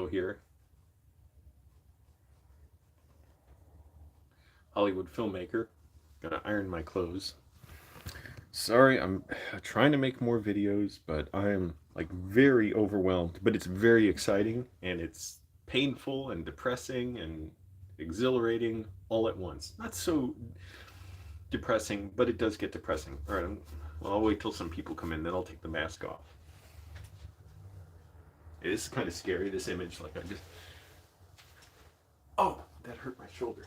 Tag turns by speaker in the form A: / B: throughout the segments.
A: Angelo here, Hollywood filmmaker. Gonna iron my clothes. Sorry, I'm trying to make more videos, but I'm like very overwhelmed. But it's very exciting and it's painful and depressing and exhilarating all at once. Not so depressing, but it does get depressing. All right, well, I'll wait till some people come in, then I'll take the mask off. It is kind of scary, this image. Like I just, oh, that hurt my shoulder.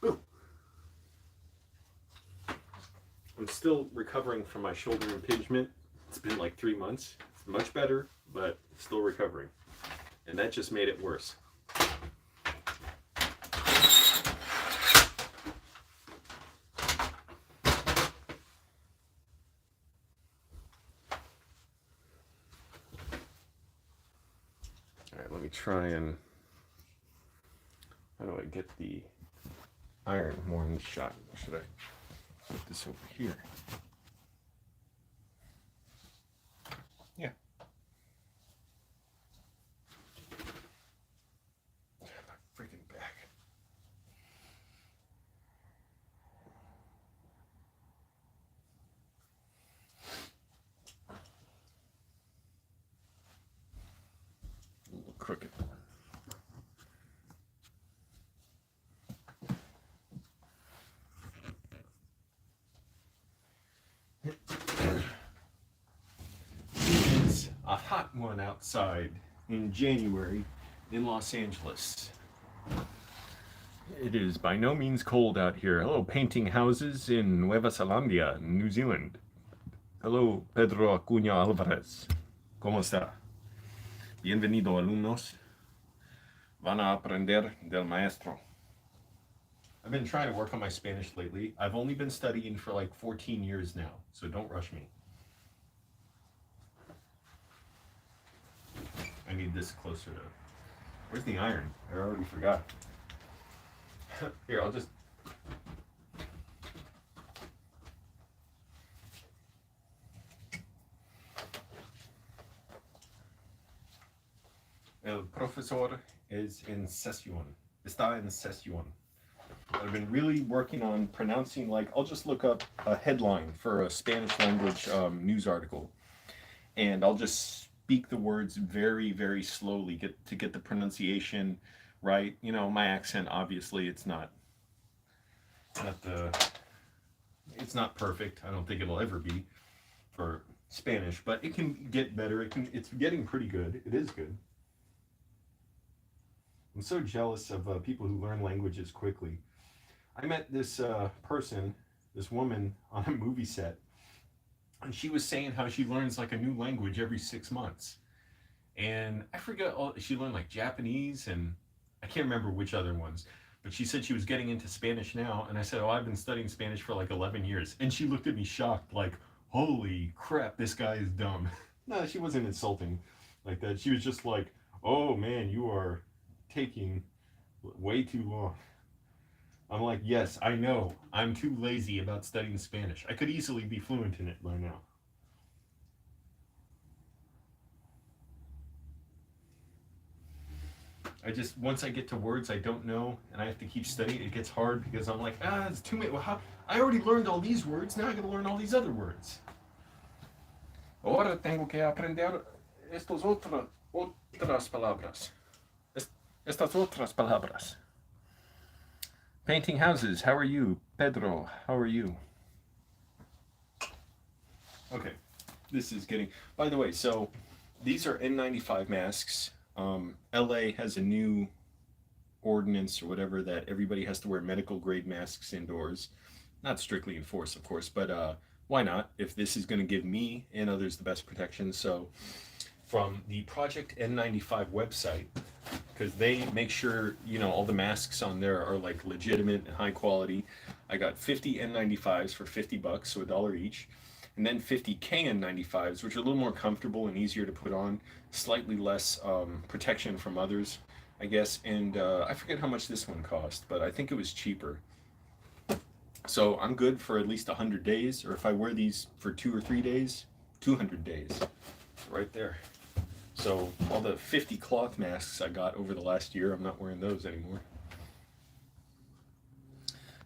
A: Ooh. I'm still recovering from my shoulder impingement. It's been like 3 months. It's much better, but still recovering. And that just made it worse. All right, let me try and, how do I get the iron more in the shot? Should I put this over here? Yeah. My freaking back. A little crooked. It's a hot one outside in January in Los Angeles. It is by no means cold out here. Hello, painting houses in Nueva Zelanda, New Zealand. Hello, Pedro Acuña Alvarez. ¿Cómo está? Bienvenido, alumnos. Van a aprender del maestro. I've been trying to work on my Spanish lately. I've only been studying for like 14 years now, so don't rush me. I need this closer to... Where's the iron? I already forgot. Here, I'll just... El profesor es en sesión. Está en sesión. I've been really working on pronouncing, like, I'll just look up a headline for a Spanish language news article, and I'll just speak the words very, very slowly to get the pronunciation right. You know, my accent, obviously, it's not perfect. I don't think it'll ever be for Spanish, but it can get better. It's getting pretty good. It is good. I'm so jealous of people who learn languages quickly. I met this this woman on a movie set, and she was saying how she learns like a new language every 6 months. And I forget, she learned like Japanese, and I can't remember which other ones, but she said she was getting into Spanish now. And I said, oh, I've been studying Spanish for like 11 years. And she looked at me shocked, like, holy crap, this guy is dumb. No, she wasn't insulting like that. She was just like, oh man, you are taking way too long. I'm like, yes, I know. I'm too lazy about studying Spanish. I could easily be fluent in it by now. Once I get to words I don't know and I have to keep studying, it gets hard because I'm like, it's too many. Well, I already learned all these words, now I gotta learn all these other words. Ahora tengo que aprender otras palabras. Estas otras palabras. Painting houses, how are you? Pedro, how are you? Okay, this is getting... By the way, so these are N95 masks. LA has a new ordinance or whatever that everybody has to wear medical grade masks indoors. Not strictly enforced, of course, but why not? If this is going to give me and others the best protection. So from the Project N95 website, because they make sure, you know, all the masks on there are like legitimate and high quality. I got 50 N95s for $50, so $1 each, and then 50 KN95s, which are a little more comfortable and easier to put on, slightly less protection from others, I guess. And I forget how much this one cost, but I think it was cheaper. So I'm good for at least 100 days, or if I wear these for 2 or 3 days, 200 days, right there. So all the 50 cloth masks I got over the last year, I'm not wearing those anymore.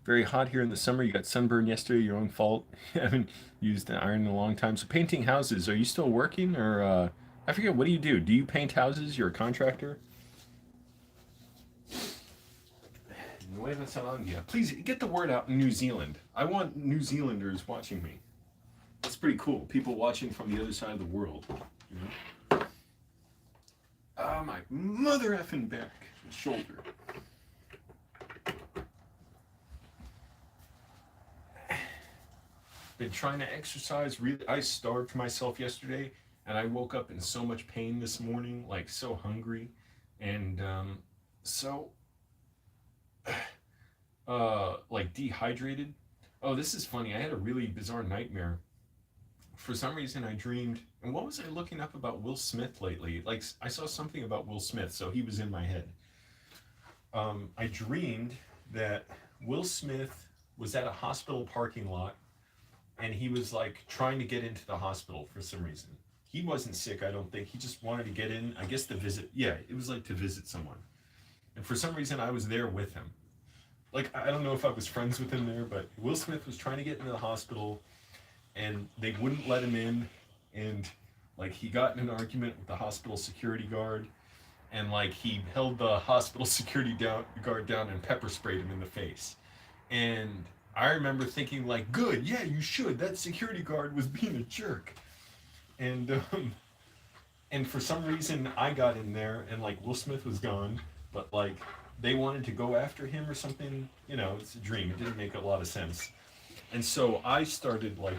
A: Very hot here in the summer. You got sunburn yesterday, your own fault. You haven't used an iron in a long time. So painting houses, are you still working or I forget, what do you do? Do you paint houses? You're a contractor? Nueva Zelanda. Please get the word out in New Zealand. I want New Zealanders watching me. That's pretty cool. People watching from the other side of the world. You know? Ah, my mother effing back and shoulder. Been trying to exercise. Really, I starved myself yesterday, and I woke up in so much pain this morning, like so hungry, and so like dehydrated. Oh, this is funny. I had a really bizarre nightmare. For some reason, I dreamed. And what was I looking up about Will Smith lately? Like I saw something about Will Smith, so he was in my head. I dreamed that Will Smith was at a hospital parking lot and he was like trying to get into the hospital for some reason. He wasn't sick, I don't think. He just wanted to get in, I guess to visit. Yeah, it was like to visit someone. And for some reason, I was there with him. Like, I don't know if I was friends with him there, but Will Smith was trying to get into the hospital and they wouldn't let him in. And like, he got in an argument with the hospital security guard and like, he held the hospital guard down and pepper sprayed him in the face. And I remember thinking like, good, yeah, you should. That security guard was being a jerk. And and for some reason I got in there and like Will Smith was gone, but like they wanted to go after him or something. You know, it's a dream. It didn't make a lot of sense. And so I started like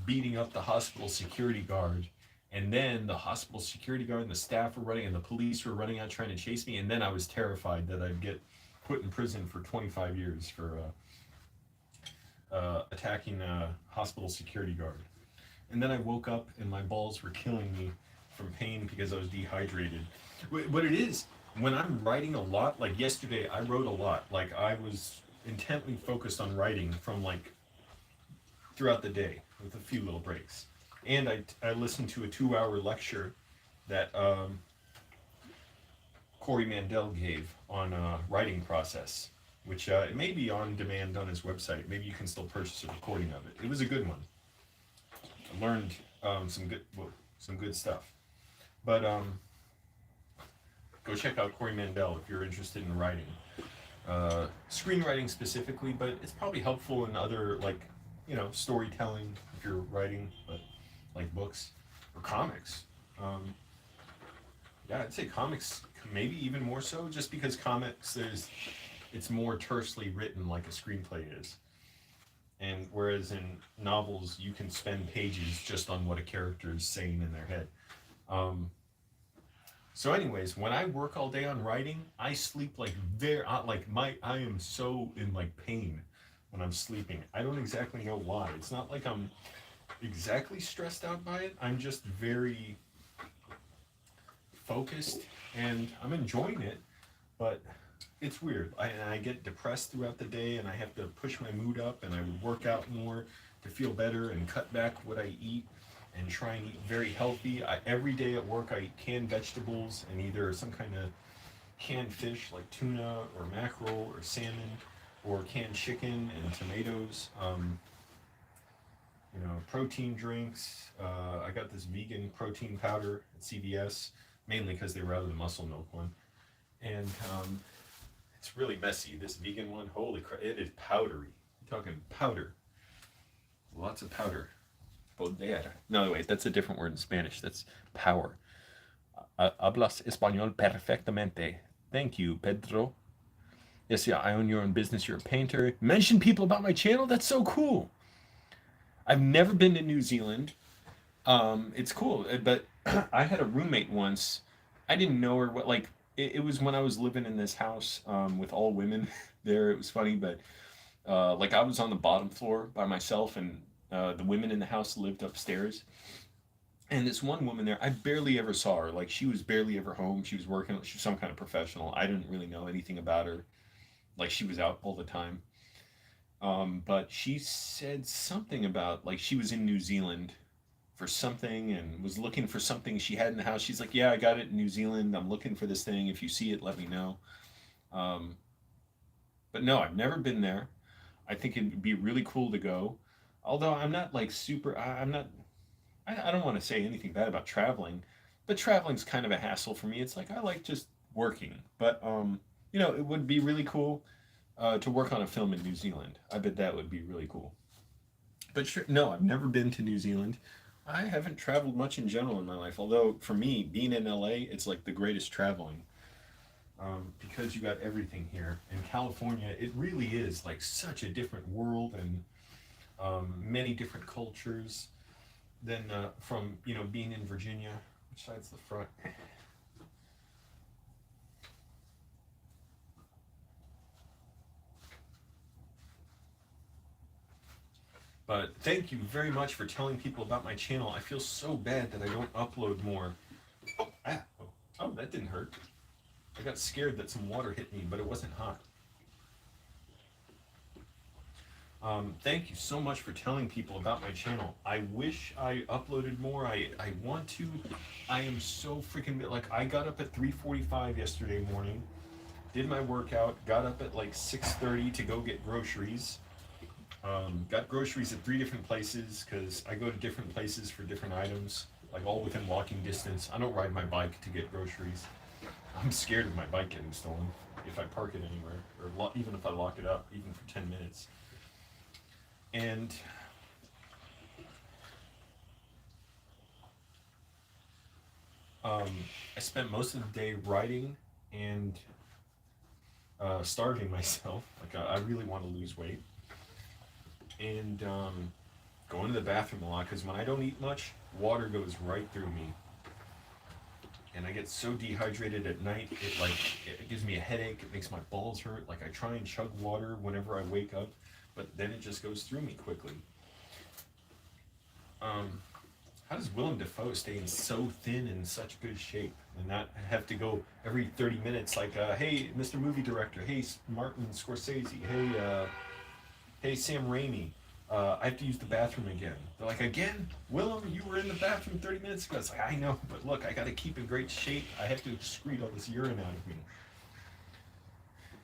A: beating up the hospital security guard. And then the hospital security guard and the staff were running and the police were running out trying to chase me. And then I was terrified that I'd get put in prison for 25 years for attacking a hospital security guard. And then I woke up and my balls were killing me from pain because I was dehydrated. What it is, when I'm writing a lot, like yesterday, I wrote a lot. Like I was intently focused on writing from like throughout the day with a few little breaks. And I listened to a 2-hour lecture that Corey Mandel gave on writing process, which it may be on demand on his website. Maybe you can still purchase a recording of it. It was a good one. I learned some good stuff. But go check out Corey Mandel if you're interested in writing, screenwriting specifically. But it's probably helpful in other like storytelling if you're writing, but like books or comics. Yeah, I'd say comics maybe even more so, just because comics it's more tersely written like a screenplay is. And whereas in novels, you can spend pages just on what a character is saying in their head. So, anyways, when I work all day on writing, I sleep like I am so in like pain when I'm sleeping. I don't exactly know why. It's not like I'm exactly stressed out by it. I'm just very focused and I'm enjoying it, but it's weird. I get depressed throughout the day and I have to push my mood up and I would work out more to feel better and cut back what I eat and try and eat very healthy. Every day at work I eat canned vegetables and either some kind of canned fish like tuna or mackerel or salmon or canned chicken and tomatoes. Protein drinks. I got this vegan protein powder at CVS, mainly because they were out of the muscle milk one. And it's really messy. This vegan one, holy crap, it is powdery. I'm talking powder. Lots of powder. Poder. No, wait, that's a different word in Spanish. That's power. Hablas español perfectamente. Thank you, Pedro. Yes, yeah, I own your own business. You're a painter. Mention people about my channel. That's so cool. I've never been to New Zealand. It's cool, but I had a roommate once. I didn't know her. It was when I was living in this house with all women there. It was funny, but like I was on the bottom floor by myself, and the women in the house lived upstairs. And this one woman there, I barely ever saw her. Like she was barely ever home. She was working. She was some kind of professional. I didn't really know anything about her. Like she was out all the time. But she said something about like she was in New Zealand for something and was looking for something she had in the house. She's like, "Yeah, I got it in New Zealand. I'm looking for this thing. If you see it, let me know." Um, but no, I've never been there. I think it'd be really cool to go. Although I'm not like super, I'm not, I don't want to say anything bad about traveling, but traveling's kind of a hassle for me. It's like I like just working. But, it would be really cool to work on a film in New Zealand. I bet that would be really cool. But sure, no, I've never been to New Zealand. I haven't traveled much in general in my life. Although for me, being in LA, it's like the greatest traveling because you got everything here. In California, it really is like such a different world and many different cultures than from being in Virginia. Which side's the front? But thank you very much for telling people about my channel. I feel so bad that I don't upload more. Oh, that didn't hurt. I got scared that some water hit me, but it wasn't hot. Thank you so much for telling people about my channel. I wish I uploaded more. I want to. I am so freaking like I got up at 3:45 yesterday morning, did my workout, got up at like 6:30 to go get groceries. Got groceries at 3 different places because I go to different places for different items, like all within walking distance. I don't ride my bike to get groceries. I'm scared of my bike getting stolen if I park it anywhere, or even if I lock it up, even for 10 minutes. And I spent most of the day writing and starving myself. Like I really want to lose weight. And going to the bathroom a lot because when I don't eat much, water goes right through me. And I get so dehydrated at night, it gives me a headache, it makes my balls hurt. Like I try and chug water whenever I wake up, but then it just goes through me quickly. How does Willem Dafoe stay in so thin and such good shape and not have to go every 30 minutes like, hey, Mr. Movie Director, hey, Martin Scorsese, hey, Sam Raimi, I have to use the bathroom again. They're like, again? Willem, you were in the bathroom 30 minutes ago. It's like, I know, but look, I got to keep in great shape. I have to excrete all this urine out of me.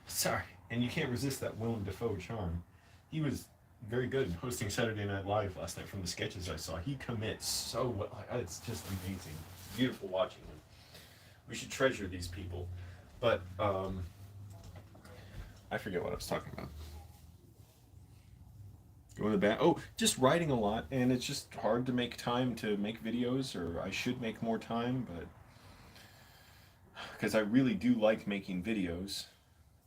A: Sorry. And you can't resist that Willem Dafoe charm. He was very good in hosting Saturday Night Live last night from the sketches I saw. He commits so well. It's just amazing. It's beautiful watching him. We should treasure these people. But, I forget what I was talking about. Going to the back. Oh, just writing a lot, and it's just hard to make time to make videos, or I should make more time, but because I really do like making videos,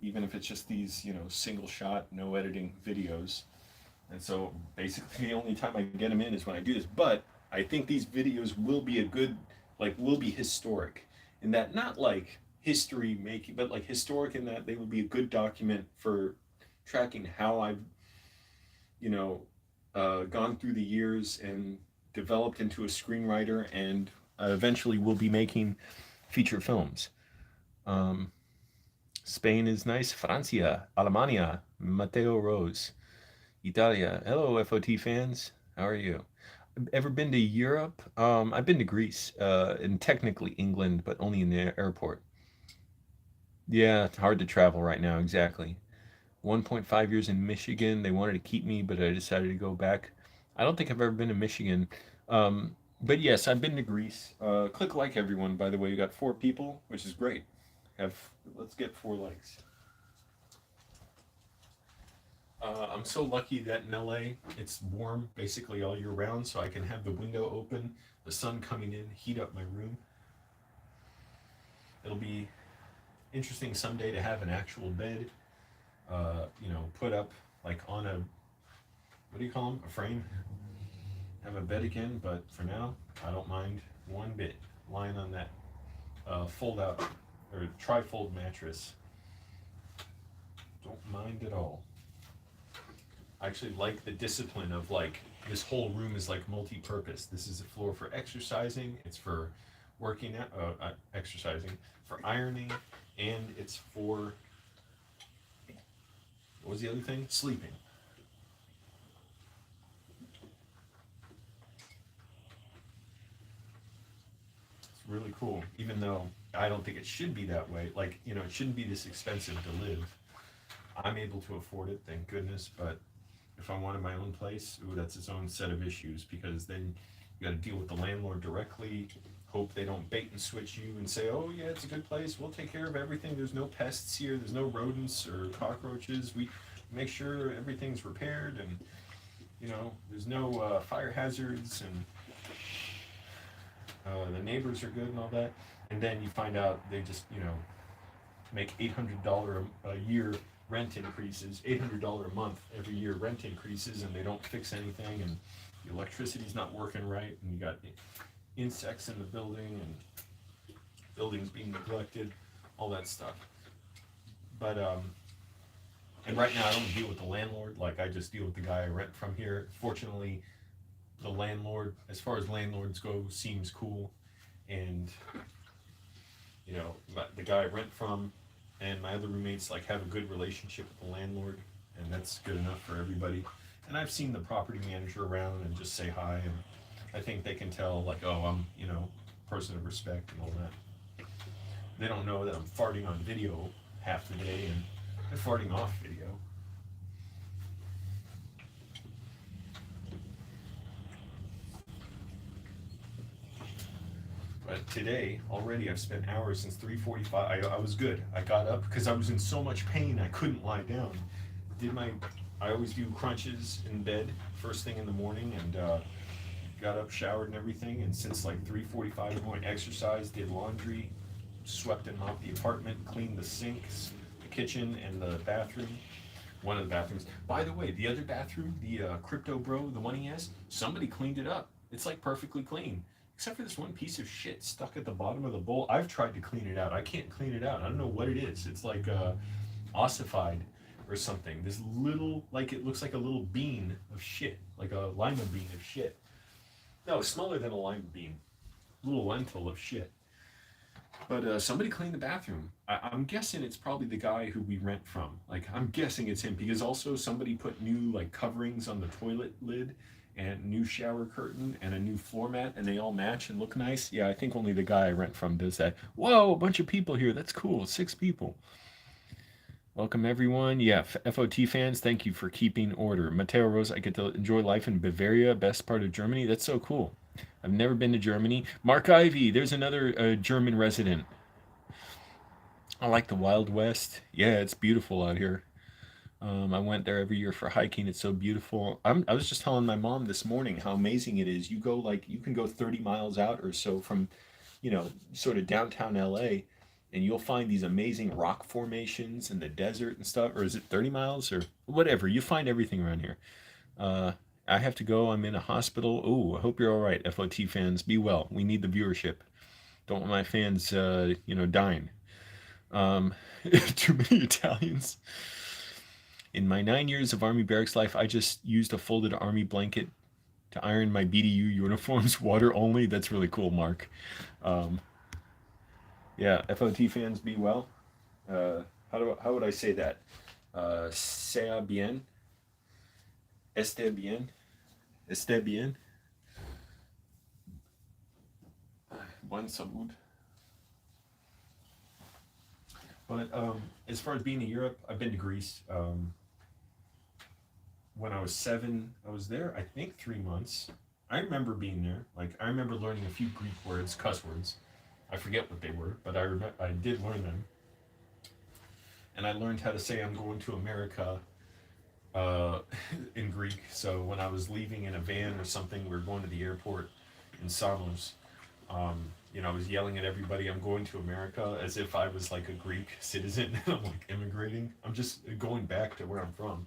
A: even if it's just these, single shot, no editing videos. And so basically the only time I get them in is when I do this. But I think these videos will be will be historic in that, not like history making, but like historic in that they will be a good document for tracking how I've gone through the years and developed into a screenwriter, and eventually will be making feature films. Spain is nice. Francia, Alemania, Mateo Rose, Italia. Hello, FOT fans. How are you? Ever been to Europe? I've been to Greece, and technically England, but only in the airport. Yeah, it's hard to travel right now, exactly. 1.5 years in Michigan. They wanted to keep me, but I decided to go back. I don't think I've ever been to Michigan. But yes, I've been to Greece. Click like everyone, by the way. You got 4 people, which is great. Let's get 4 likes. I'm so lucky that in LA it's warm basically all year round, so I can have the window open, the sun coming in, heat up my room. It'll be interesting someday to have an actual bed, put up like on a, what do you call them, a frame, have a bed again. But for now, I don't mind one bit lying on that fold out or tri-fold mattress. Don't mind at all. I actually like the discipline of like this whole room is like multi-purpose. This is a floor for exercising. It's for working out, exercising, for ironing, and it's for, what was the other thing? Sleeping. really cool, even though I don't think it should be that way. Like, you know, it shouldn't be this expensive to live. I'm able to afford it, thank goodness, but if I wanted my own place, ooh, that's its own set of issues, because then you got to deal with the landlord directly, hope they don't bait and switch you and say, oh, yeah, it's a good place, we'll take care of everything, there's no pests here, there's no rodents or cockroaches, we make sure everything's repaired, and, you know, there's no fire hazards, and the neighbors are good and all that. And then you find out they just, you know, make $800 a year rent increases, $800 a month every year rent increases, and they don't fix anything, and the electricity's not working right, and you got insects in the building, and buildings being neglected, all that stuff. But and right now I don't deal with the landlord, like I just deal with the guy I rent from here. Fortunately, the landlord, as far as landlords go, seems cool, and you know, the guy I rent from and my other roommates like have a good relationship with the landlord, and that's good enough for everybody. And I've seen the property manager around and just say hi, and I think they can tell, like, oh, I'm, you know, a person of respect and all that. They don't know that I'm farting on video half the day, and I'm farting off video. But today, already, I've spent hours since 3:45. I was good. I got up because I was in so much pain I couldn't lie down. I always do crunches in bed first thing in the morning, and got up, showered and everything, and since like 3:45 I'm going to exercise, did laundry, swept and mopped the apartment, cleaned the sinks, the kitchen, and the bathroom. One of the bathrooms. By the way, the other bathroom, the crypto bro, the one he has, somebody cleaned it up. It's like perfectly clean. Except for this one piece of shit stuck at the bottom of the bowl. I've tried to clean it out. I can't clean it out. I don't know what it is. It's like ossified or something. This little, like, it looks like a little bean of shit. Like a lima bean of shit. No, smaller than a lima bean. Little lentil of shit. But somebody cleaned the bathroom. I'm guessing it's probably the guy who we rent from. Like, I'm guessing it's him, because also somebody put new, like, coverings on the toilet lid, and new shower curtain, and a new floor mat, and they all match and look nice. Yeah, I think only the guy I rent from does that. Whoa, a bunch of people here. That's cool. 6 people. Welcome, everyone. Yeah, FOT fans, thank you for keeping order. Mateo Rose, I get to enjoy life in Bavaria, best part of Germany. That's so cool. I've never been to Germany. Mark Ivy, there's another German resident. I like the Wild West. Yeah, it's beautiful out here. I went there every year for hiking. It's so beautiful. I was just telling my mom this morning how amazing it is. You can go 30 miles out or so from, you know, sort of downtown LA, and you'll find these amazing rock formations in the desert and stuff. Or is it 30 miles or whatever? You find everything around here. I have to go. I'm in a hospital. Oh, I hope you're all right, FOT fans. Be well. We need the viewership. Don't want my fans, dying. Too many Italians. In my 9 years of Army barracks life, I just used a folded Army blanket to iron my BDU uniforms, water only. That's really cool, Mark. Yeah, FOT fans, be well. How would I say that? Sea bien. Esté bien. Esté bien. Buen salud. But as far as being in Europe, I've been to Greece. When I was 7, I was there, I think 3 months. I remember being there. Like, I remember learning a few Greek words, cuss words. I forget what they were, but I did learn them. And I learned how to say I'm going to America in Greek. So when I was leaving in a van or something, we were going to the airport in Samos. I was yelling at everybody, I'm going to America, as if I was like a Greek citizen. I'm like immigrating. I'm just going back to where I'm from.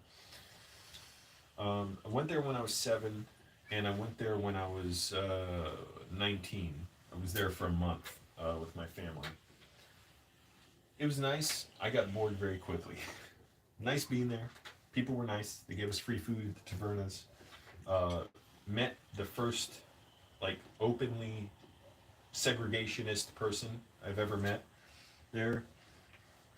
A: I went there when I was 7, and I went there when I was 19. I was there for a month with my family. It was nice. I got bored very quickly. Nice being there. People were nice. They gave us free food at the tavernas. Met the first, like, openly segregationist person I've ever met there.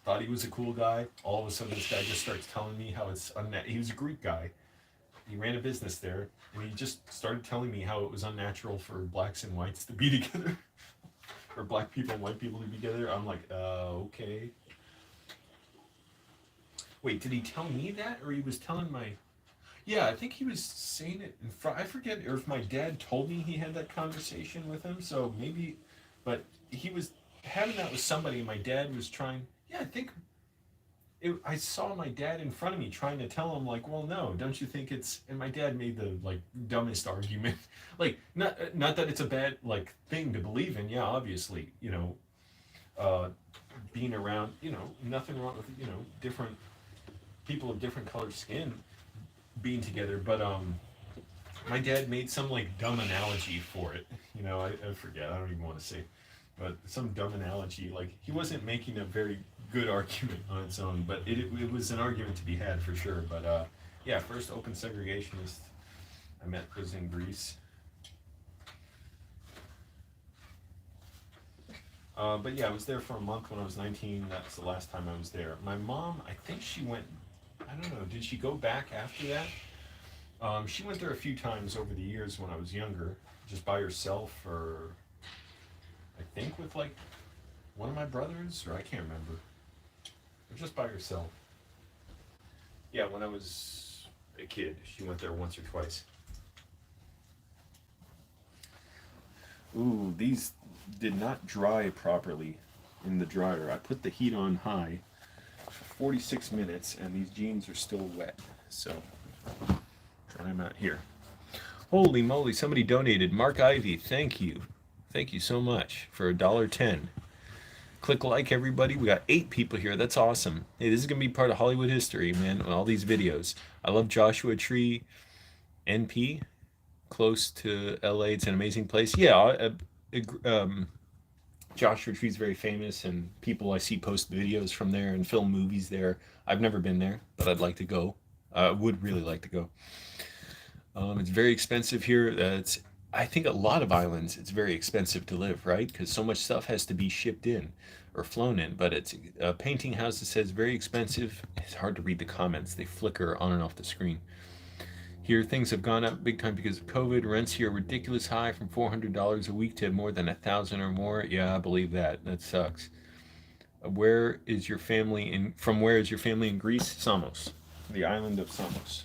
A: Thought he was a cool guy. All of a sudden, this guy just starts telling me how it's he was a Greek guy. He ran a business there, and he just started telling me how it was unnatural for blacks and whites to be together. for black people and white people to be together. I'm like, okay. Wait, did he tell me that, or he was telling my? Yeah, I think he was saying it in front. I forget, or if my dad told me he had that conversation with him. So maybe, but he was having that with somebody. And my dad was trying. Yeah, I think I saw my dad in front of me trying to tell him like, well, no, don't you think it's? And my dad made the like dumbest argument, like not that it's a bad like thing to believe in. Yeah, obviously, uh, being around, nothing wrong with different people of different colored skin being together, but my dad made some like dumb analogy for it. I forget. I don't even want to say, but some dumb analogy. Like he wasn't making a very good argument on its own, but it was an argument to be had for sure. But yeah, first open segregationist I met was in Greece. But yeah, I was there for a month when I was 19. That's the last time I was there. My mom, I think she went. I don't know. Did she go back after that? She went there a few times over the years when I was younger, just by herself, or I think with like one of my brothers, or I can't remember, or just by herself. Yeah, when I was a kid, she went there once or twice. Ooh, these did not dry properly in the dryer. I put the heat on high for 46 minutes, and these jeans are still wet. So, try them out here. Holy moly, somebody donated. Mark Ivy, thank you. Thank you so much for $1.10. Click like, everybody. We got 8 people here. That's awesome. Hey, this is going to be part of Hollywood history, man, all these videos. I love Joshua Tree, NP, close to LA. It's an amazing place. Yeah, Joshua Tree's very famous, and people I see post videos from there and film movies there. I've never been there, but I'd like to go. I would really like to go. It's very expensive here. I think a lot of islands, it's very expensive to live, right? Because so much stuff has to be shipped in or flown in. But it's a painting house that says very expensive. It's hard to read the comments. They flicker on and off the screen. Here, things have gone up big time because of COVID. Rents here are ridiculous high, from $400 a week to more than $1,000 or more. Yeah, I believe that. That sucks. Where is your family in? From where is your family in Greece? Samos, the island of Samos.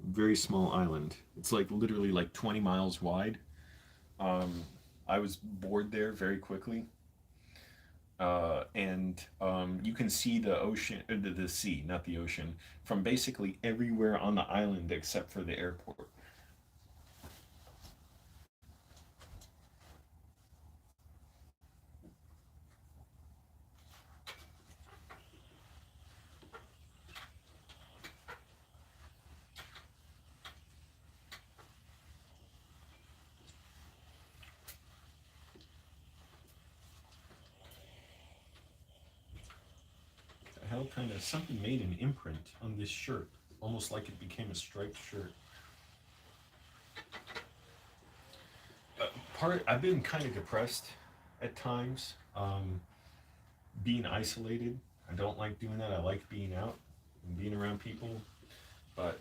A: Very small island. It's like literally like 20 miles wide. I was bored there very quickly. And you can see the ocean, the sea, not the ocean, from basically everywhere on the island except for the airport. The hell, kind of something made an imprint on this shirt, almost like it became a striped shirt. I've been kind of depressed at times, being isolated. I don't like doing that. I like being out and being around people, but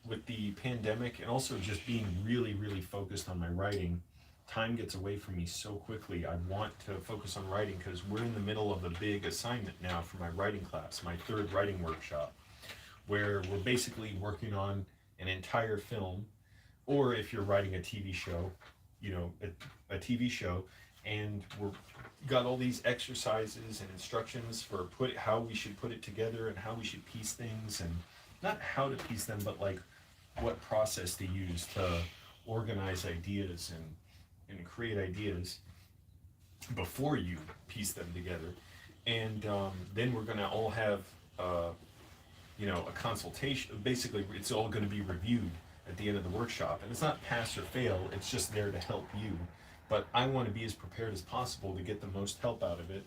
A: with the pandemic and also just being really, really focused on my writing, time gets away from me so quickly. I want to focus on writing because we're in the middle of a big assignment now for my writing class, my 3rd writing workshop, where we're basically working on an entire film, or if you're writing a TV show, a TV show, and we're got all these exercises and instructions for how we should put it together and how we should piece things, and not how to piece them, but like what process to use to organize ideas and create ideas before you piece them together. And then we're going to all have a consultation. Basically, it's all going to be reviewed at the end of the workshop, and it's not pass or fail. It's just there to help you. But I want to be as prepared as possible to get the most help out of it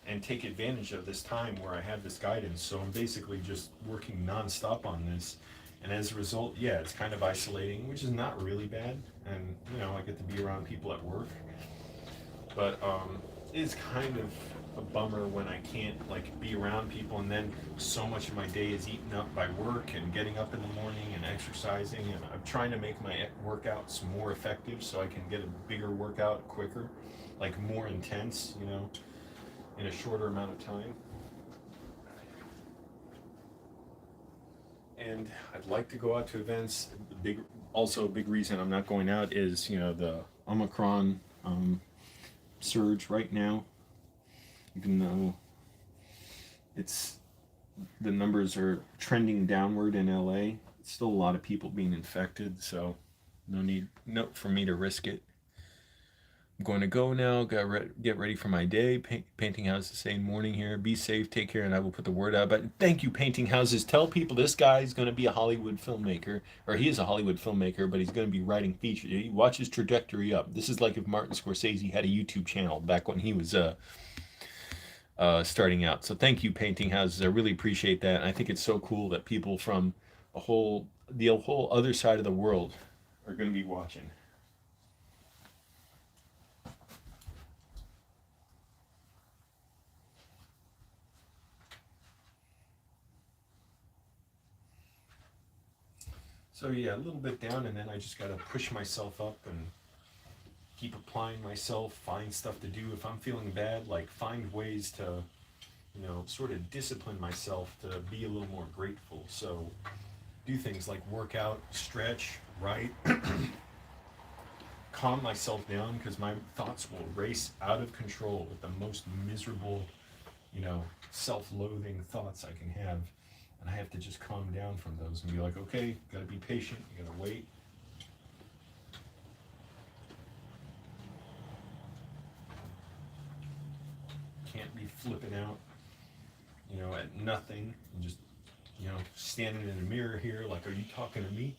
A: and take advantage of this time where I have this guidance. So I'm basically just working nonstop on this. And as a result, yeah, it's kind of isolating, which is not really bad. And, I get to be around people at work. But it's kind of a bummer when I can't like be around people, and then so much of my day is eaten up by work and getting up in the morning and exercising, and I'm trying to make my workouts more effective so I can get a bigger workout quicker, like more intense, you know, in a shorter amount of time. And I'd like to go out to events. Also a big reason I'm not going out is, you know, the Omicron surge right now. Even though the numbers are trending downward in LA, it's still a lot of people being infected, so no for me to risk it. I'm going to go now. Get ready for my day. Painting houses saying morning here. Be safe, take care, and I will put the word out. But thank you, painting houses. Tell people this guy is going to be a Hollywood filmmaker, or he is a Hollywood filmmaker, but he's going to be writing features. You watch his trajectory up. This is like if Martin Scorsese had a YouTube channel back when he was starting out. So thank you, painting houses. I really appreciate that. And I think it's so cool that people from the whole other side of the world are going to be watching. So yeah, a little bit down, and then I just gotta push myself up and keep applying myself, find stuff to do. If I'm feeling bad, like find ways to, you know, sort of discipline myself to be a little more grateful. So do things like work out, stretch, write, calm myself down, because my thoughts will race out of control with the most miserable, you know, self-loathing thoughts I can have. And I have to just calm down from those and be like, okay, you gotta be patient, you gotta wait. Can't be flipping out, you know, at nothing, and just, you know, standing in the mirror here like, are you talking to me?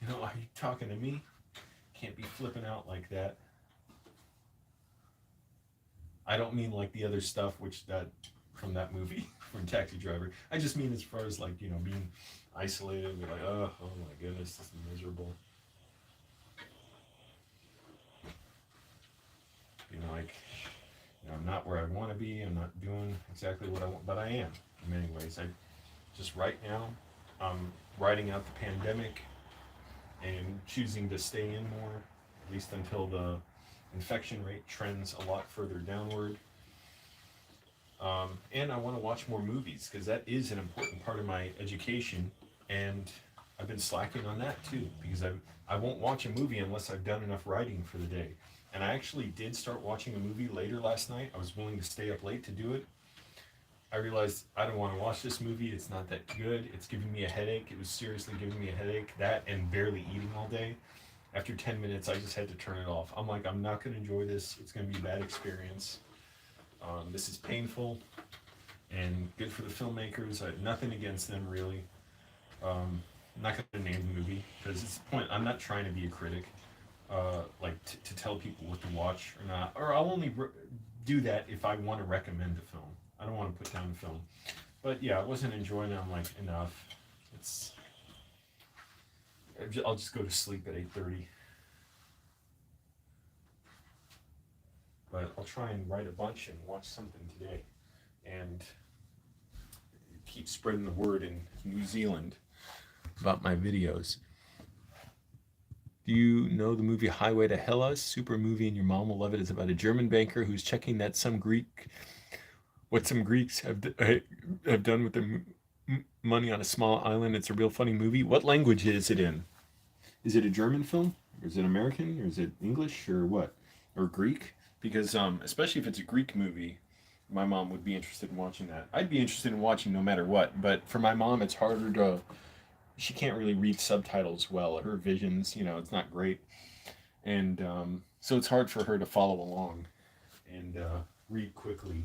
A: You know, are you talking to me? Can't be flipping out like that. I don't mean like the other stuff, which that from that movie from Taxi Driver. I just mean as far as like, you know, being isolated, be like, oh my goodness, this is miserable. You know, like, you know, I'm not where I want to be. I'm not doing exactly what I want, but I am in many ways. I just right now, I'm riding out the pandemic and choosing to stay in more, at least until the infection rate trends a lot further downward. And I want to watch more movies, because that is an important part of my education, and I've been slacking on that too, because I won't watch a movie unless I've done enough writing for the day. And I actually did start watching a movie later last night. I was willing to stay up late to do it. I realized I don't want to watch this movie. It's not that good. It's giving me a headache. It was seriously giving me a headache. That and barely eating all day. After 10 minutes, I just had to turn it off. I'm like, I'm not going to enjoy this. It's going to be a bad experience. This is painful and good for the filmmakers. I have nothing against them, really. I'm not going to name the movie, because it's the point. I'm not trying to be a critic, like to tell people what to watch or not. Or I'll only do that if I want to recommend the film. I don't want to put down the film. But yeah, I wasn't enjoying it. I'm like, enough. I'll just go to sleep at 8:30. But I'll try and write a bunch and watch something today, and keep spreading the word in New Zealand about my videos. Do you know the movie Highway to Hellas? Super movie, and your mom will love it. It's about a German banker who's checking that some Greeks have done with their money on a small island. It's a real funny movie. What language is it in? Is it a German film? Or is it American? Or is it English? Or what? Or Greek? Because especially if it's a Greek movie, my mom would be interested in watching that. I'd be interested in watching no matter what, but for my mom, it's harder to. She can't really read subtitles well. Her vision's, you know, it's not great, and so it's hard for her to follow along and read quickly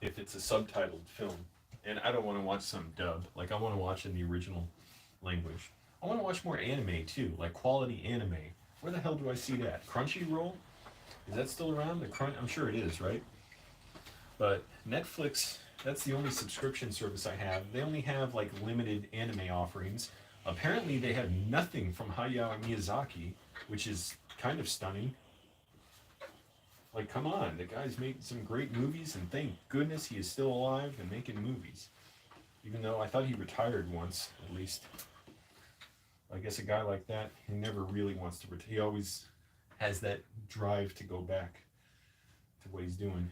A: if it's a subtitled film. And I don't want to watch some dub. Like, I want to watch in the original language. I want to watch more anime too, like quality anime. Where the hell do I see that? Crunchyroll? Is that still around? I'm sure it is, right? But Netflix, that's the only subscription service I have. They only have like limited anime offerings. Apparently they have nothing from Hayao Miyazaki, which is kind of stunning. Like Like, come on, the guy's made some great movies, and thank goodness he is still alive and making movies. Even though I thought he retired once, at least. I guess a guy like that, he never really wants to retire. He always has that drive to go back to what he's doing.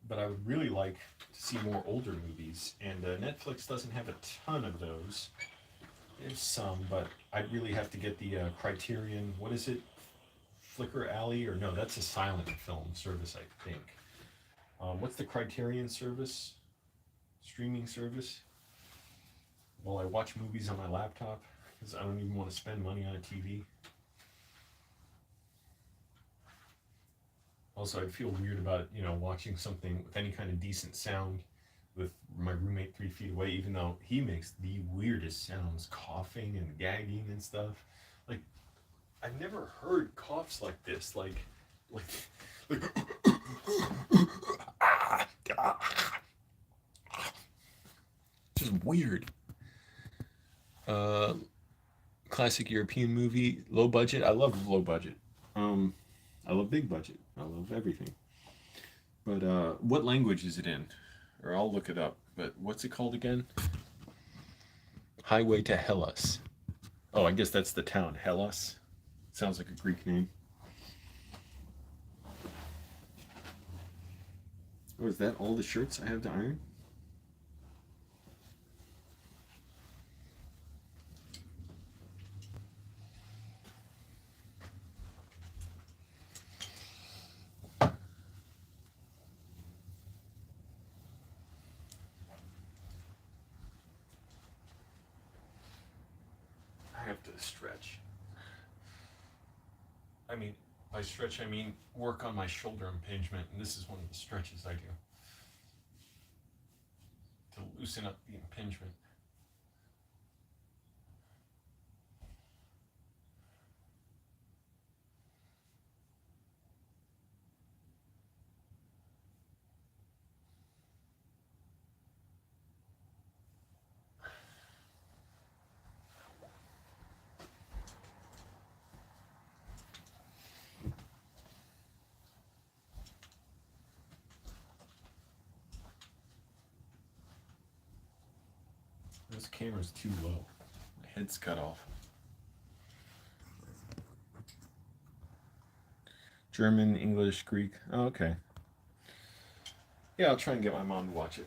A: But I would really like to see more older movies, and Netflix doesn't have a ton of those. There's some, but I'd really have to get the Criterion. What is it? Flickr Alley, or no? That's a silent film service, I think. What's the Criterion service? Streaming service? Well, I watch movies on my laptop because I don't even want to spend money on a TV. Also, I'd feel weird about, watching something with any kind of decent sound with my roommate 3 feet away, even though he makes the weirdest sounds, coughing and gagging and stuff. Like, I've never heard coughs like this, like just weird. Classic European movie, low budget. I love low budget. I love big budget. I love everything. But what language is it in? Or I'll look it up. But what's it called again? Highway to Hellas. Oh, I guess that's the town, Hellas. Sounds like a Greek name. Oh, is that all the shirts I have to iron? I have to stretch. I mean, by stretch, I mean work on my shoulder impingement, and this is one of the stretches I do to loosen up the impingement. This camera's too low. My head's cut off. German, English, Greek. Oh, okay. Yeah, I'll try and get my mom to watch it.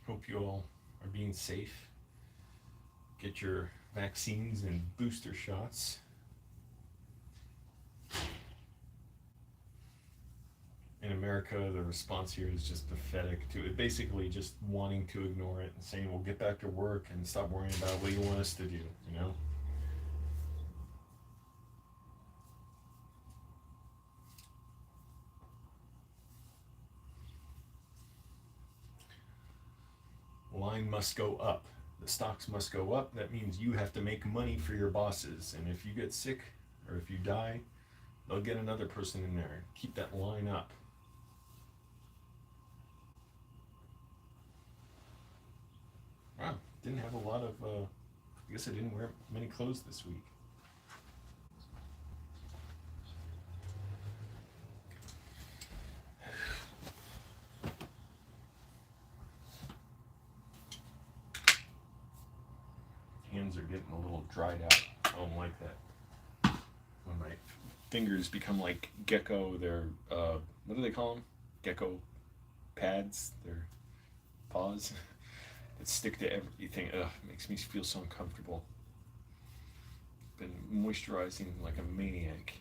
A: Hope you all are being safe. Get your vaccines and booster shots. In America, the response here is just pathetic to it, basically just wanting to ignore it and saying, we'll get back to work and stop worrying about what you want us to do, Line must go up. The stocks must go up. That means you have to make money for your bosses. And if you get sick or if you die, they'll get another person in there. Keep that line up. Wow, didn't have a lot of, I guess I didn't wear many clothes this week. getting a little dried out. I don't like that. When my fingers become like gecko, they're, what do they call them? Gecko pads? Their paws that stick to everything. Ugh, it makes me feel so uncomfortable. Been moisturizing like a maniac.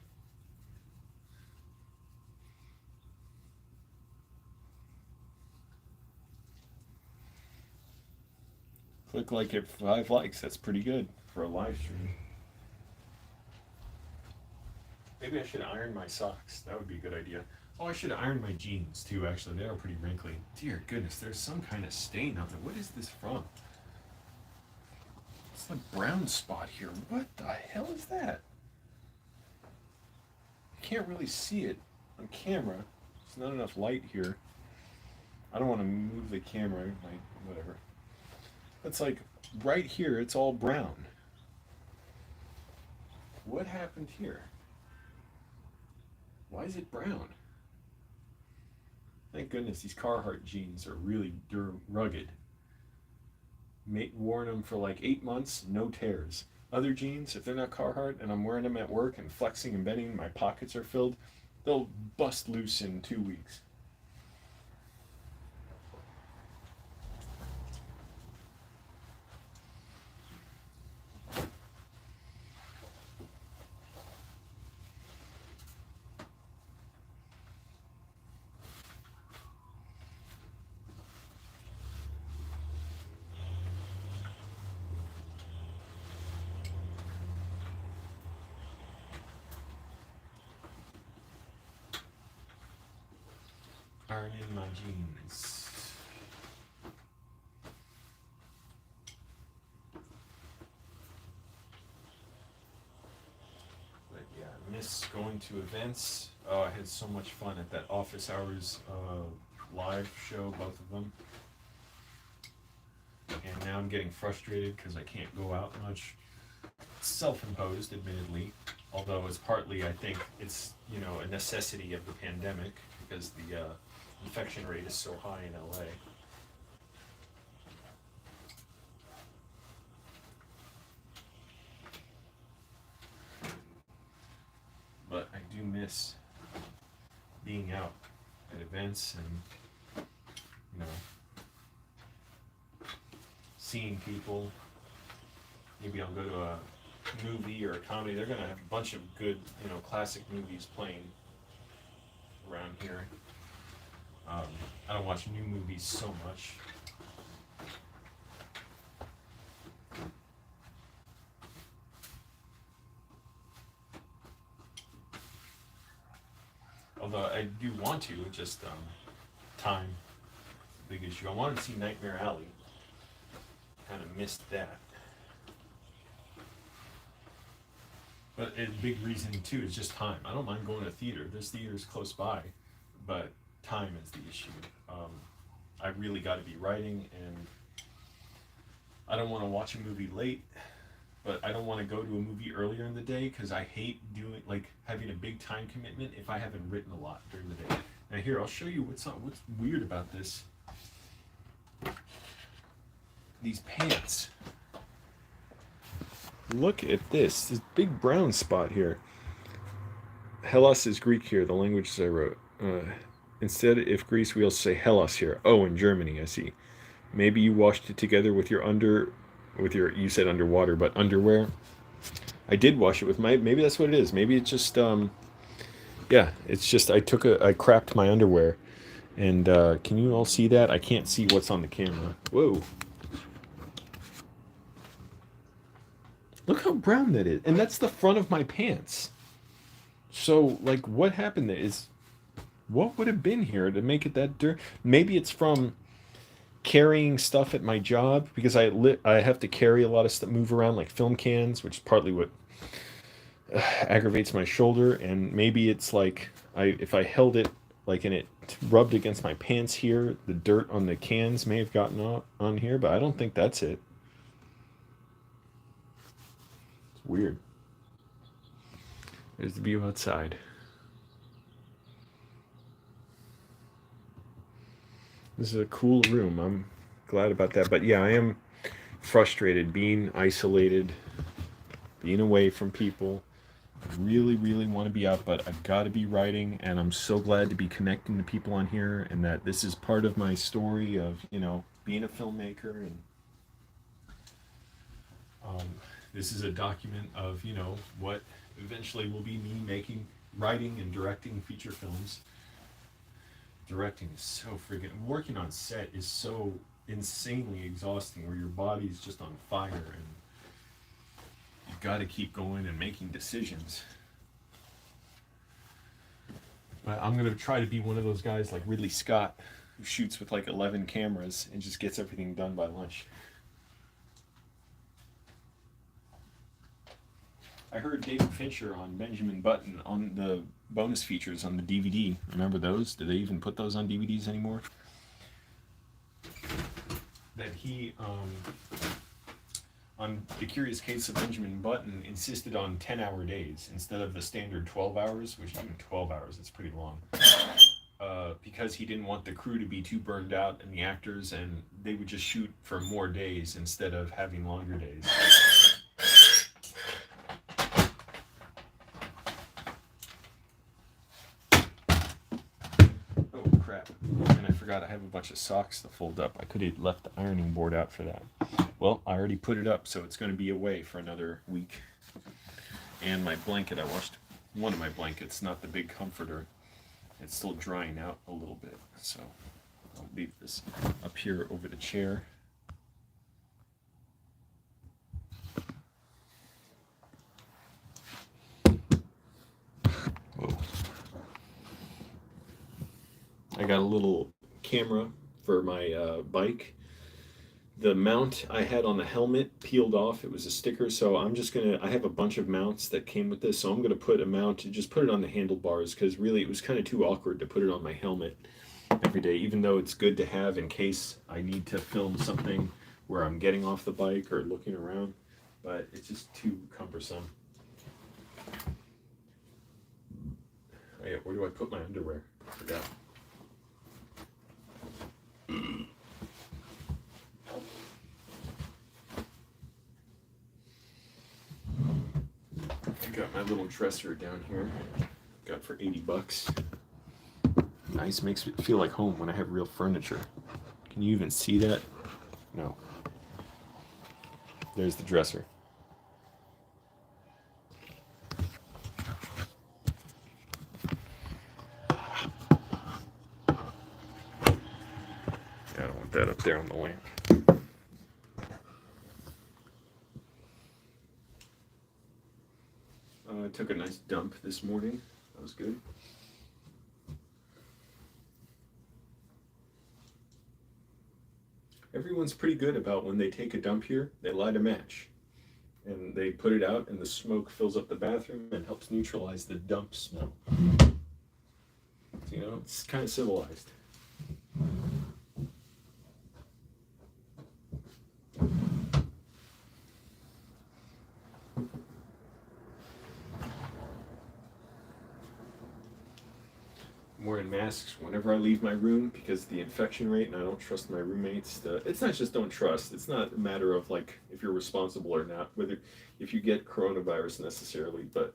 A: Click like it 5 likes. That's pretty good for a live stream. Maybe I should iron my socks. That would be a good idea. Oh, I should iron my jeans too, actually. They are pretty wrinkly. Dear goodness, there's some kind of stain on them. What is this from? It's a brown spot here. What the hell is that? I can't really see it on camera. There's not enough light here. I don't want to move the camera. Like, whatever. It's like right here, it's all brown. What happened here? Why is it brown? Thank goodness these Carhartt jeans are really rugged. Worn them for like 8 months, no tears. Other jeans, if they're not Carhartt and I'm wearing them at work and flexing and bending, my pockets are filled, they'll bust loose in 2 weeks. Iron in my jeans. But yeah, I miss going to events. Oh, I had so much fun at that office hours live show, both of them. And now I'm getting frustrated because I can't go out much. Self-imposed, admittedly, although it's partly, I think, it's a necessity of the pandemic because the infection rate is so high in LA. But I do miss being out at events and seeing people. Maybe I'll go to a movie or a comedy. They're gonna have a bunch of good, classic movies playing around here. I don't watch new movies so much. Although I do want to, just time, big issue. I wanted to see Nightmare Alley. Kind of missed that. But a big reason too is just time. I don't mind going to a theater. There's theaters close by, but time is the issue. I really got to be writing, and I don't want to watch a movie late, but I don't want to go to a movie earlier in the day because I hate having a big time commitment if I haven't written a lot during the day. Now here, I'll show you what's weird about this. These pants. Look at this big brown spot here. Hellas is Greek here, the languages I wrote. Instead, if Greece, we also say Hellas here. Oh, in Germany, I see. Maybe you washed it together with your you said underwater, but underwear. I did wash it with maybe that's what it is. Maybe it's just, it's just, I crapped my underwear. And can you all see that? I can't see what's on the camera. Whoa. Look how brown that is. And that's the front of my pants. So, what happened there is, what would have been here to make it that dirty? Maybe it's from carrying stuff at my job, because I have to carry a lot of stuff, move around like film cans, which is partly what aggravates my shoulder. And maybe it's if I held it and it rubbed against my pants here, the dirt on the cans may have gotten on here, but I don't think that's it. It's weird. There's the view outside. This is a cool room. I'm glad about that. But yeah, I am frustrated, being isolated, being away from people. I really, really want to be out, but I've got to be writing, and I'm so glad to be connecting to people on here, and that this is part of my story of, being a filmmaker, and this is a document of, what eventually will be me writing and directing feature films. Directing is so freaking, working on set is so insanely exhausting, where your body's just on fire, and you've got to keep going and making decisions. But I'm going to try to be one of those guys like Ridley Scott, who shoots with like 11 cameras and just gets everything done by lunch. I heard David Fincher on Benjamin Button on the bonus features on the DVD. Remember those? Do they even put those on DVDs anymore? That he, on The Curious Case of Benjamin Button, insisted on 10-hour days instead of the standard 12 hours, which even 12 hours is pretty long. Because he didn't want the crew to be too burned out, and the actors, and they would just shoot for more days instead of having longer days. And I forgot I have a bunch of socks to fold up. I could have left the ironing board out for that. Well, I already put it up, so it's going to be away for another week. And my blanket, I washed one of my blankets, not the big comforter. It's still drying out a little bit, so I'll leave this up here over the chair. Whoa. I got a little camera for my bike. The mount I had on the helmet peeled off. It was a sticker, so I have a bunch of mounts that came with this, so I'm gonna put a mount, just put it on the handlebars, because really it was kind of too awkward to put it on my helmet every day, even though it's good to have in case I need to film something where I'm getting off the bike or looking around, but it's just too cumbersome. Oh yeah, where do I put my underwear? I forgot. I got my little dresser down here. Got for $80. Nice, makes it feel like home when I have real furniture. Can you even see that? No. There's the dresser. I don't want that up there on the lamp. I took a nice dump this morning. That was good. Everyone's pretty good about when they take a dump here, they light a match. And they put it out, and the smoke fills up the bathroom and helps neutralize the dump smell. So, it's kind of civilized. I'm wearing masks whenever I leave my room because the infection rate, and I don't trust my roommates. It's not just don't trust. It's not a matter of like if you're responsible or not, whether if you get coronavirus necessarily, but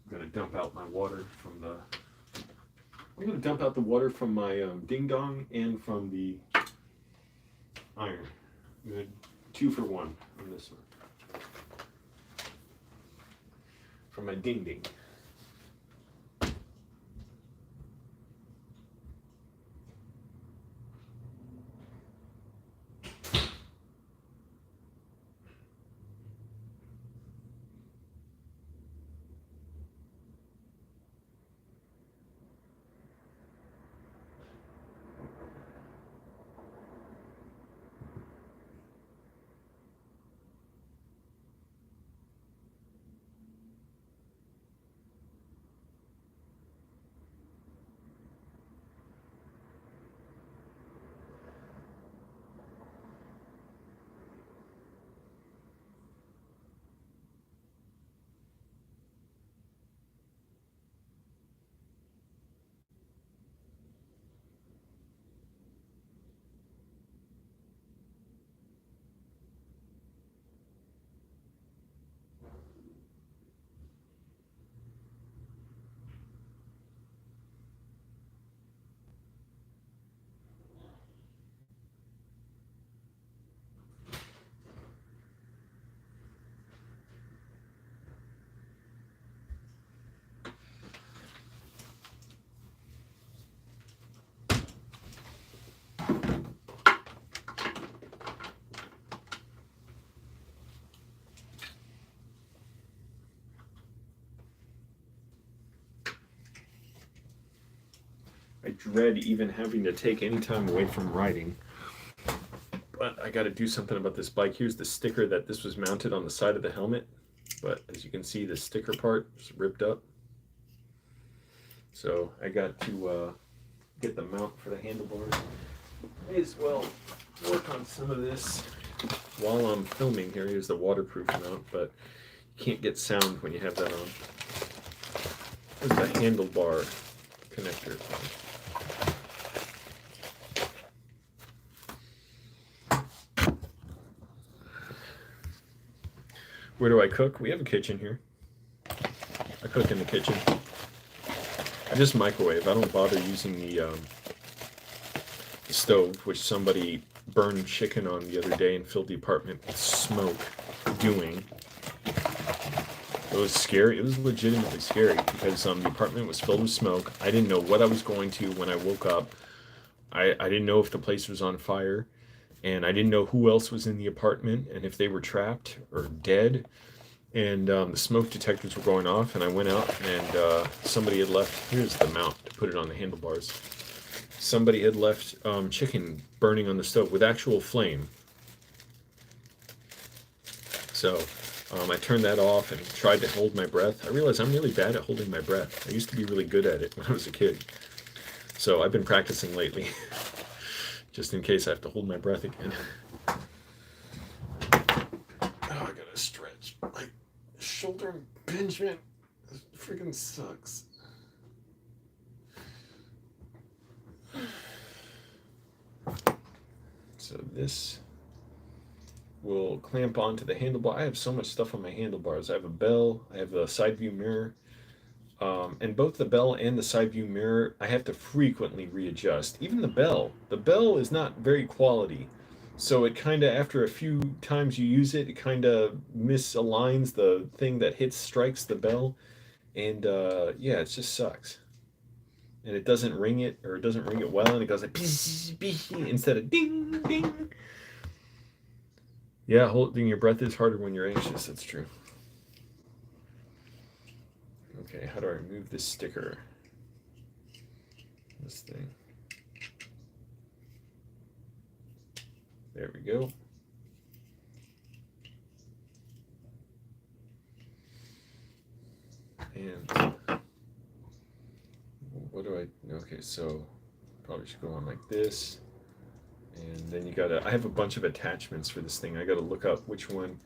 A: I'm gonna dump out my water from the. I'm gonna dump out the water from my ding dong and from the iron. I'm gonna 2 for 1 on this one. From my ding ding. I dread even having to take any time away from riding. But I got to do something about this bike. Here's the sticker that this was mounted on the side of the helmet. But as you can see, the sticker part is ripped up. So I got to get the mount for the handlebars. May as well work on some of this while I'm filming here. Here's the waterproof mount, but you can't get sound when you have that on. There's the handlebar connector. Where do I cook? We have a kitchen here. I cook in the kitchen. I just microwave. I don't bother using the stove, which somebody burned chicken on the other day and filled the apartment with smoke doing. It was scary. It was legitimately scary because the apartment was filled with smoke. I didn't know what I was going to when I woke up. I didn't know if the place was on fire, and I didn't know who else was in the apartment and if they were trapped or dead. And the smoke detectors were going off, and I went out, and somebody had left. Here's the mount to put it on the handlebars. Somebody had left chicken burning on the stove with actual flame. So I turned that off and tried to hold my breath. I realized I'm really bad at holding my breath. I used to be really good at it when I was a kid. So I've been practicing lately, just in case I have to hold my breath again. Oh, I gotta stretch. My shoulder impingement freaking sucks. So this will clamp onto the handlebar. I have so much stuff on my handlebars. I have a bell, I have a side view mirror, and both the bell and the side view mirror I have to frequently readjust. Even the bell is not very quality. So it kind of, after a few times you use it, it kind of misaligns the thing that strikes the bell. And yeah, it just sucks. And it doesn't ring it, or it doesn't ring it well, and it goes like instead of ding, ding. Yeah, holding your breath is harder when you're anxious, that's true. Okay, how do I remove this sticker? This thing. There we go. And what do I, okay, so probably should go on like this. And then you gotta, I have a bunch of attachments for this thing. I gotta look up which one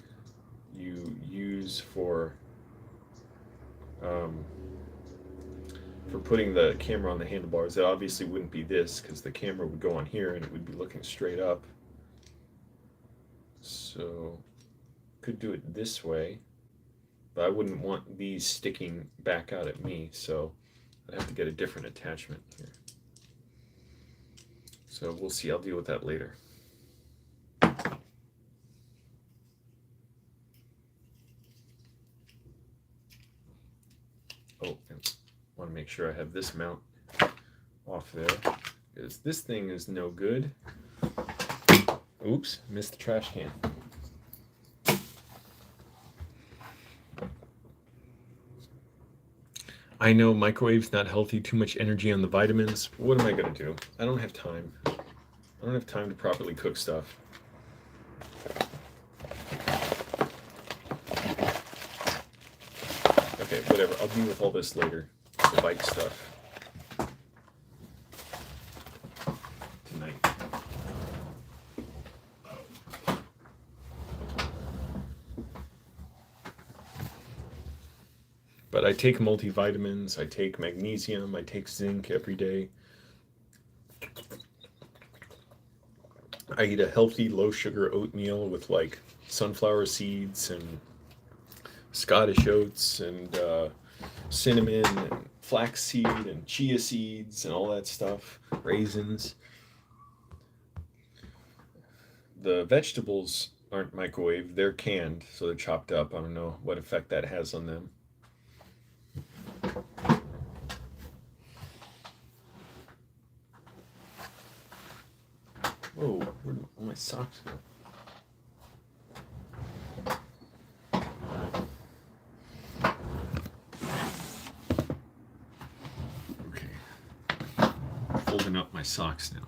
A: you use for putting the camera on the handlebars. It obviously wouldn't be this, because the camera would go on here and it would be looking straight up. So could do it this way, but I wouldn't want these sticking back out at me, so I have to get a different attachment here. So we'll see, I'll deal with that later. Oh, and I want to make sure I have this mount off there, because this thing is no good. Oops, missed the trash can. I know microwave's not healthy, too much energy on the vitamins. What am I going to do? I don't have time. I don't have time to properly cook stuff. Okay, whatever. I'll deal with all this later. The bike stuff. Tonight. But I take multivitamins, I take magnesium, I take zinc every day. I eat a healthy low-sugar oatmeal with like sunflower seeds and Scottish oats and cinnamon and flaxseed and chia seeds and all that stuff, raisins. The vegetables aren't microwaved, they're canned, so they're chopped up. I don't know what effect that has on them. Whoa, where did all my socks go? Okay. loosen up my socks now.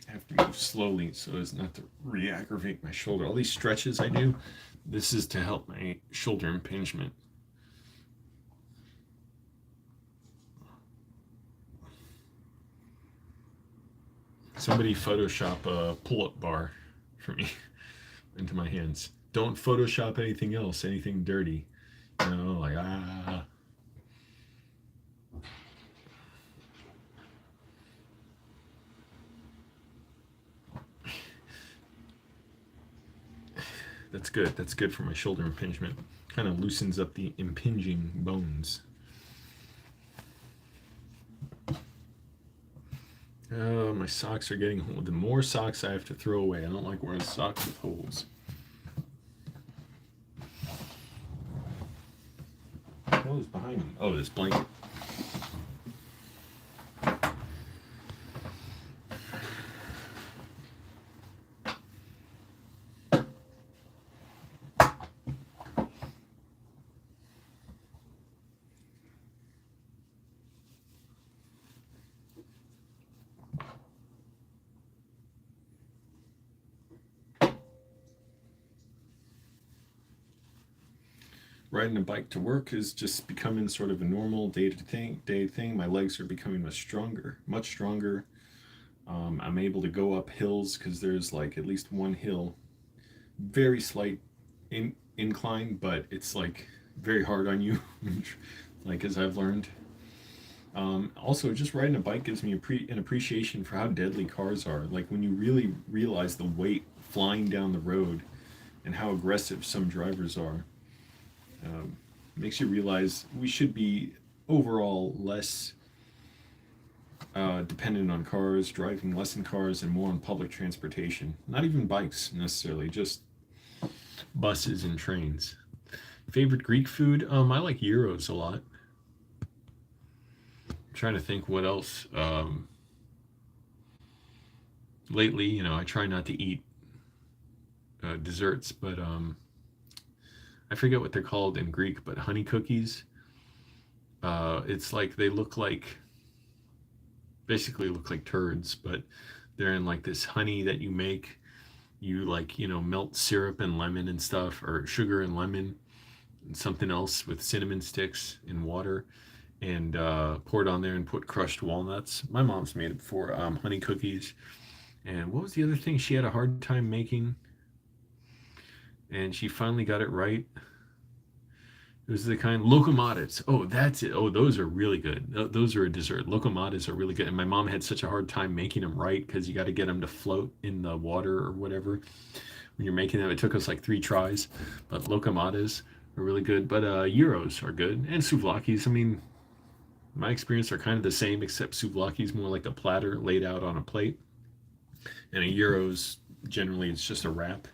A: I have to move slowly so as not to re-aggravate my shoulder. All these stretches I do, this is to help my shoulder impingement. Somebody Photoshop a pull-up bar for me into my hands. Don't Photoshop anything else, anything dirty. You know, like, ah. That's good. That's good for my shoulder impingement. Kind of loosens up the impinging bones. Oh, my socks are getting holes. The more socks I have to throw away. I don't like wearing socks with holes. What is behind me? Oh, this blanket. Riding a bike to work is just becoming sort of a normal day thing. My legs are becoming much stronger. I'm able to go up hills because there's like at least one hill, very slight incline, but it's like very hard on you, like as I've learned. Also, just riding a bike gives me an appreciation for how deadly cars are. Like when you really realize the weight flying down the road and how aggressive some drivers are. Makes you realize we should be overall less dependent on cars, driving less in cars and more on public transportation. Not even bikes necessarily, just buses and trains. Favorite Greek food? I like gyros a lot. I'm trying to think what else. Lately, you know, I try not to eat desserts, but I forget what they're called in Greek, but honey cookies. It's like they basically look like turds, but they're in like this honey that you make. You like, you know, melt syrup and lemon and stuff, or sugar and lemon and something else with cinnamon sticks in water, and pour it on there and put crushed walnuts. My mom's made it before, honey cookies. And what was the other thing she had a hard time making? And she finally got it right. It was the kind locomotives. Oh, that's it. Oh, those are really good. Those are a dessert. Locomotives are really good. And my mom had such a hard time making them right because you got to get them to float in the water or whatever. When you're making them, it took us like 3 tries. But locomotives are really good. But gyros are good. And souvlakis. I mean, my experience are kind of the same, except souvlaki is more like a platter laid out on a plate. And a gyros, generally, it's just a wrap.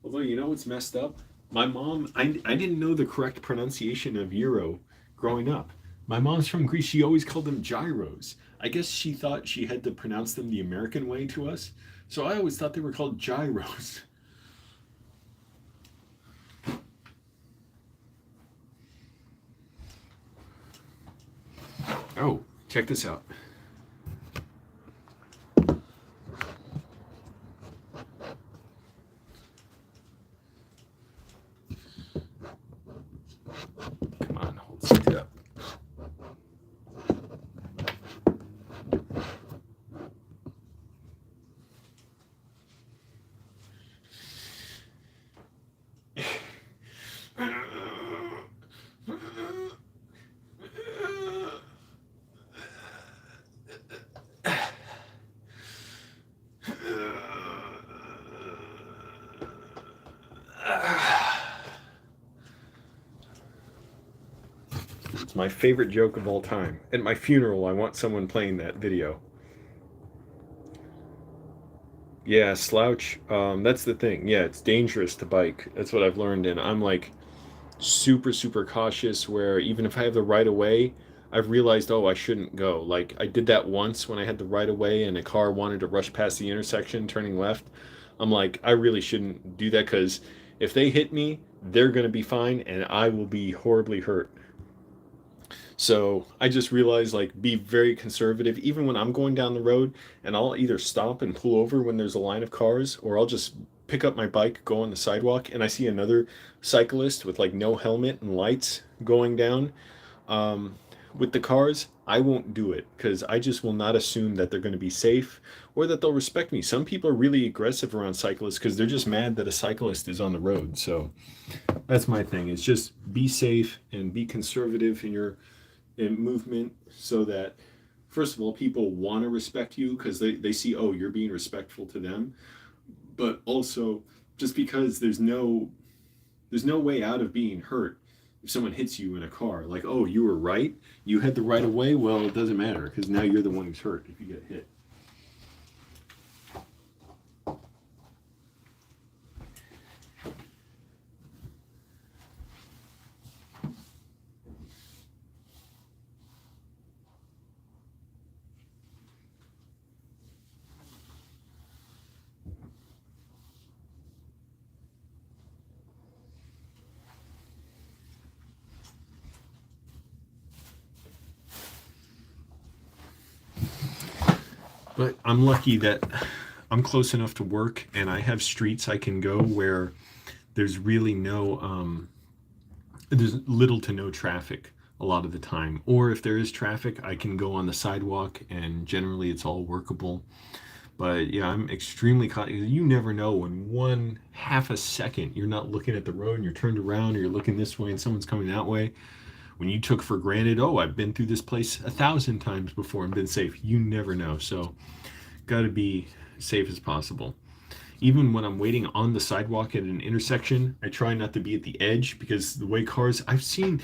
A: Although, you know what's messed up? My mom, I didn't know the correct pronunciation of gyro growing up. My mom's from Greece. She always called them gyros. I guess she thought she had to pronounce them the American way to us. So I always thought they were called gyros. Oh, check this out. Come on, hold it up. It's my favorite joke of all time. At my funeral, I want someone playing that video. Yeah, slouch. That's the thing. Yeah, it's dangerous to bike. That's what I've learned. And I'm like super cautious where even if I have the right of way, I've realized, oh, I shouldn't go. Like, I did that once when I had the right of way and a car wanted to rush past the intersection turning left. I'm like, I really shouldn't do that, because if they hit me, they're going to be fine and I will be horribly hurt. So I just realized, like, be very conservative even when I'm going down the road, and I'll either stop and pull over when there's a line of cars, or I'll just pick up my bike, go on the sidewalk, and I see another cyclist with like no helmet and lights going down. Um, with the cars, I won't do it because I just will not assume that they're going to be safe or that they'll respect me. Some people are really aggressive around cyclists because they're just mad that a cyclist is on the road. So that's my thing. Is just be safe and be conservative in your movement, so that first of all, people want to respect you because they see, oh, you're being respectful to them. But also, just because there's no way out of being hurt if someone hits you in a car. Like, oh, you were right, you had the right of way. Well, it doesn't matter because now you're the one who's hurt if you get hit. But I'm lucky that I'm close enough to work and I have streets I can go where there's really there's little to no traffic a lot of the time. Or if there is traffic, I can go on the sidewalk and generally it's all workable. But yeah, I'm extremely cautious. You never know, in one half a second you're not looking at the road and you're turned around or you're looking this way and someone's coming that way. When you took for granted, oh, I've been through this place 1,000 times before and been safe. You never know. So got to be safe as possible. Even when I'm waiting on the sidewalk at an intersection, I try not to be at the edge because the way I've seen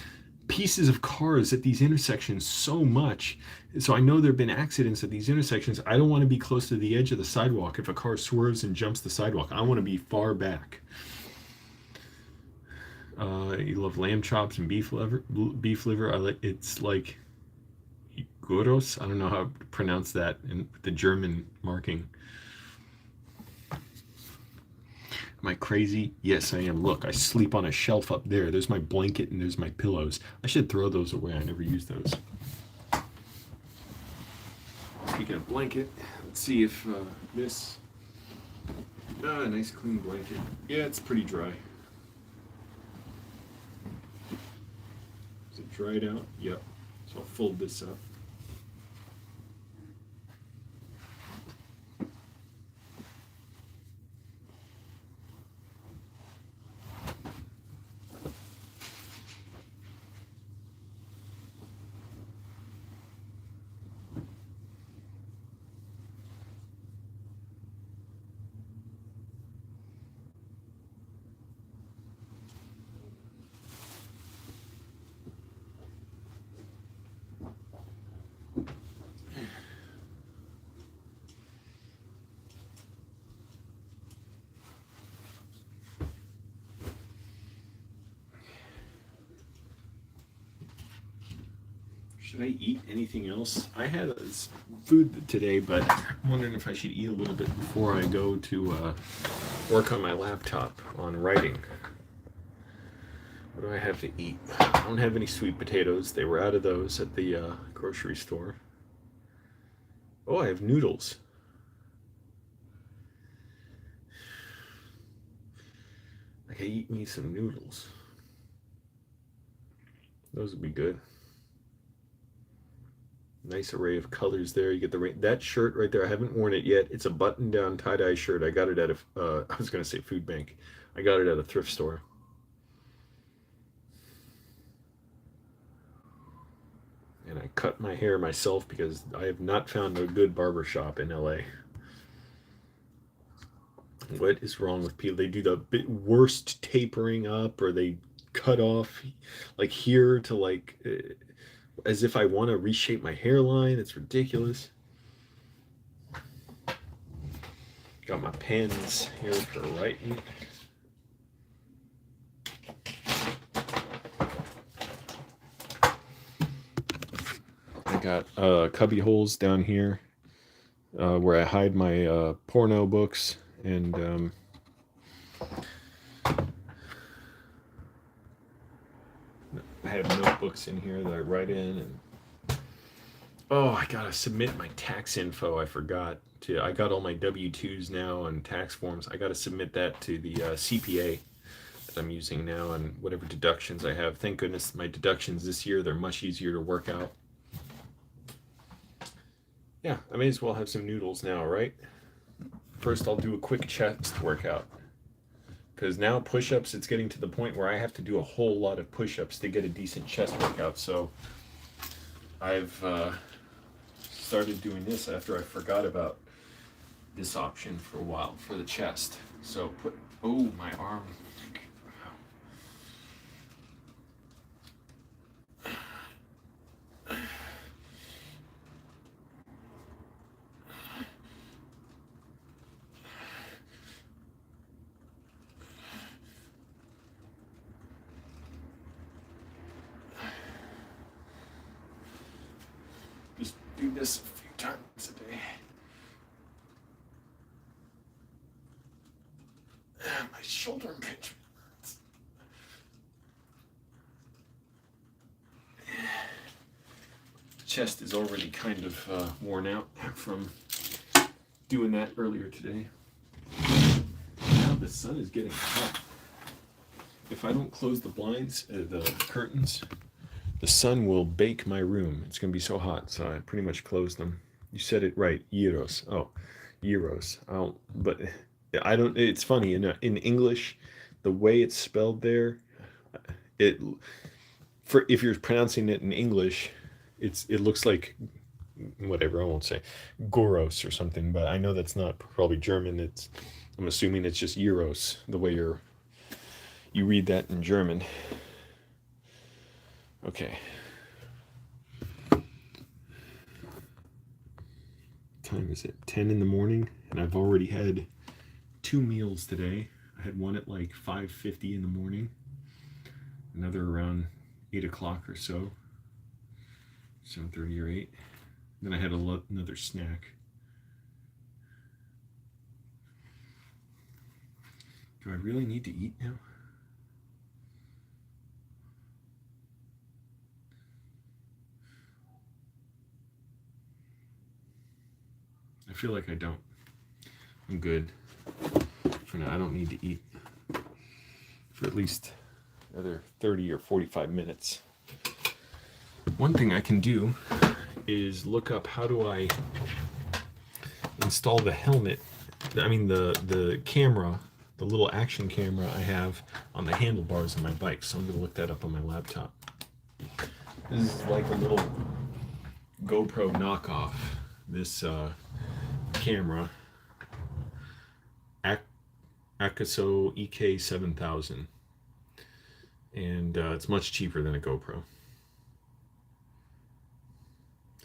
A: pieces of cars at these intersections so much. So I know there have been accidents at these intersections. I don't want to be close to the edge of the sidewalk. If a car swerves and jumps the sidewalk, I want to be far back. You love lamb chops and beef liver. It's like gyros. I don't know how to pronounce that in the German marking. Am I crazy? Yes, I am. Look, I sleep on a shelf up there. There's my blanket and there's my pillows. I should throw those away. I never use those. Speaking of blanket, let's see if this... a nice clean blanket. Yeah, it's pretty dry. Is it dried out? Yep. So I'll fold this up. Should I eat anything else? I had food today, but I'm wondering if I should eat a little bit before I go to work on my laptop on writing. What do I have to eat? I don't have any sweet potatoes. They were out of those at the grocery store. Oh, I have noodles. I can eat me some noodles. Those would be good. Nice array of colors there. You get that shirt right there. I haven't worn it yet. It's a button-down tie-dye shirt. I got it at I was going to say food bank. I got it at a thrift store. And I cut my hair myself because I have not found a good barber shop in LA. What is wrong with people? They do the worst tapering up, or they cut off like here to like as if I want to reshape my hairline. It's ridiculous. Got my pens here for writing. got cubby holes down here where I hide my porno books, and I have notebooks in here that I write in. And oh, I gotta submit my tax info. I forgot to. I got all my W-2s now and tax forms. I gotta submit that to the CPA that I'm using now, and whatever deductions I have. Thank goodness my deductions this year, they're much easier to work out. Yeah, I may as well have some noodles now, right? First, I'll do a quick chest workout. Because now push-ups, it's getting to the point where I have to do a whole lot of push-ups to get a decent chest workout. So I've started doing this after I forgot about this option for a while for the chest. So oh, my arm. Just do this a few times a day. My shoulder impingement. The chest is already kind of worn out from doing that earlier today. Now the sun is getting hot. If I don't close the blinds, the curtains, the sun will bake my room. It's going to be so hot, so I pretty much closed them. You said it right, gyros. Oh, gyros. But I don't. It's funny in English, the way it's spelled there, if you're pronouncing it in English, it looks like whatever. I won't say goros or something, but I know that's not probably German. I'm assuming it's just gyros, the way you read that in German. Okay. Time is it? 10 in the morning, and I've already had 2 meals today. I had one at like 5:50 in the morning, another around 8 o'clock or so, 7:30 or 8. Then I had another snack. Do I really need to eat now? I feel like I don't. I'm good for now. I don't need to eat for at least another 30 or 45 minutes. One thing I can do is look up how do I install the helmet. I mean the camera, the little action camera I have on the handlebars of my bike. So I'm going to look that up on my laptop. This is like a little GoPro knockoff. This camera, Akaso EK7000, and it's much cheaper than a GoPro.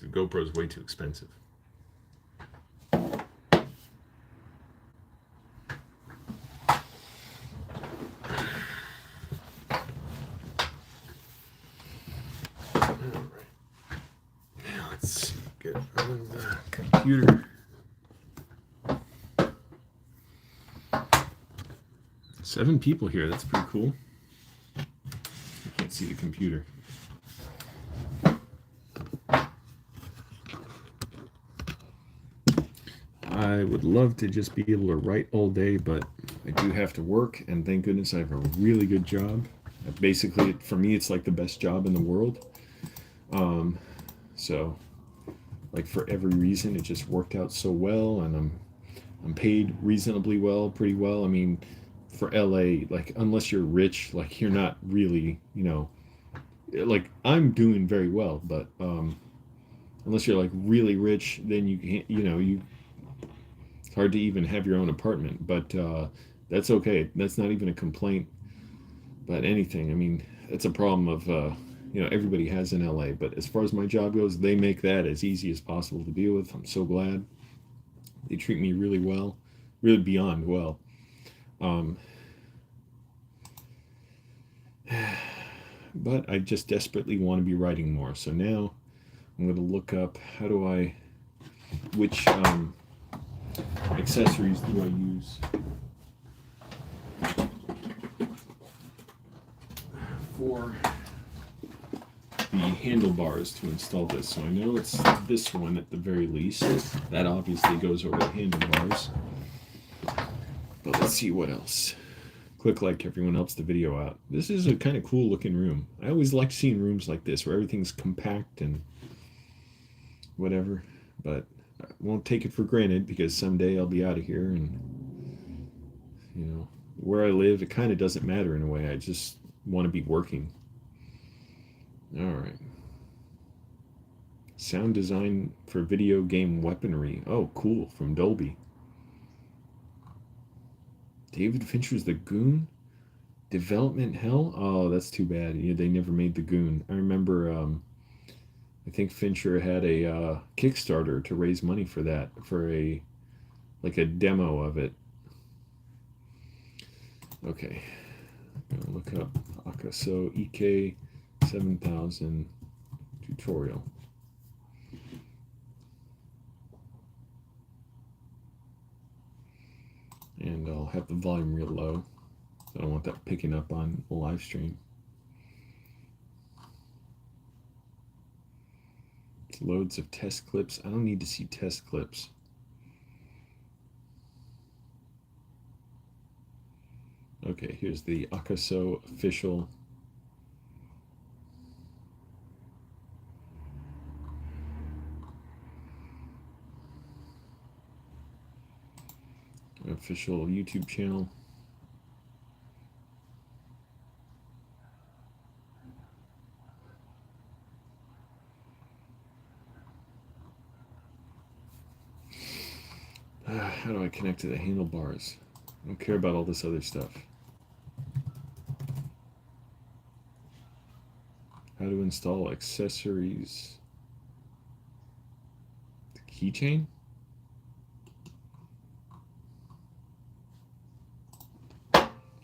A: The GoPro is way too expensive. Let's get on the computer. 7 people here, that's pretty cool. I can't see the computer. I would love to just be able to write all day, but I do have to work, and thank goodness I have a really good job. Basically, for me, it's like the best job in the world. So, like for every reason, it just worked out so well, and I'm paid reasonably well, pretty well. I mean, for LA, like unless you're rich, like you're not really, like I'm doing very well, but unless you're like really rich, then you can't, it's hard to even have your own apartment. But that's okay. That's not even a complaint about anything. I mean, it's a problem of everybody has in LA. But as far as my job goes, they make that as easy as possible to deal with. I'm so glad. They treat me really well, really beyond well. But I just desperately want to be writing more. So now I'm going to look up which accessories do I use for the handlebars to install this. So I know it's this one at the very least. That obviously goes over the handlebars. But let's see what else. Click like everyone helps the video out. This is a kind of cool looking room. I always like seeing rooms like this where everything's compact and whatever. But I won't take it for granted because someday I'll be out of here, and you know, where I live, it kind of doesn't matter in a way. I just want to be working. All right. Sound design for video game weaponry. Oh, cool. From Dolby. David Fincher's The Goon? Development hell? Oh, that's too bad. Yeah, they never made The Goon. I remember, I think Fincher had a Kickstarter to raise money for that, for a demo of it. Okay. I'm going to look up Akaso EK7000 tutorial. And I'll have the volume real low. I don't want that picking up on the live stream. Loads of test clips. I don't need to see test clips. Okay, here's the Akaso official. Official YouTube channel. How do I connect to the handlebars? I don't care about all this other stuff. How to install accessories. The keychain?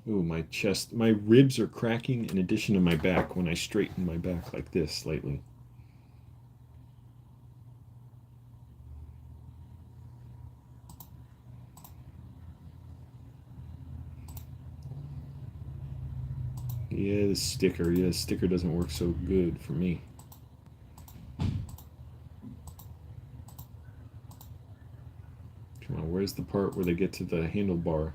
A: Ooh, my chest, my ribs are cracking in addition to my back when I straighten my back like this slightly. Yeah, the sticker. Yeah, the sticker doesn't work so good for me. Come on, where's the part where they get to the handlebar?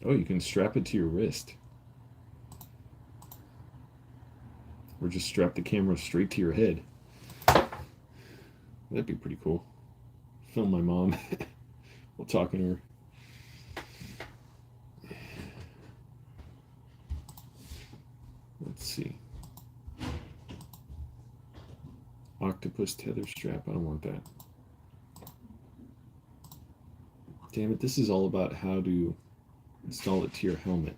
A: Oh, you can strap it to your wrist. Or just strap the camera straight to your head. That'd be pretty cool. Film my mom while talking to her. Let's see. Octopus tether strap. I don't want that. Damn it, this is all about how to install it to your helmet.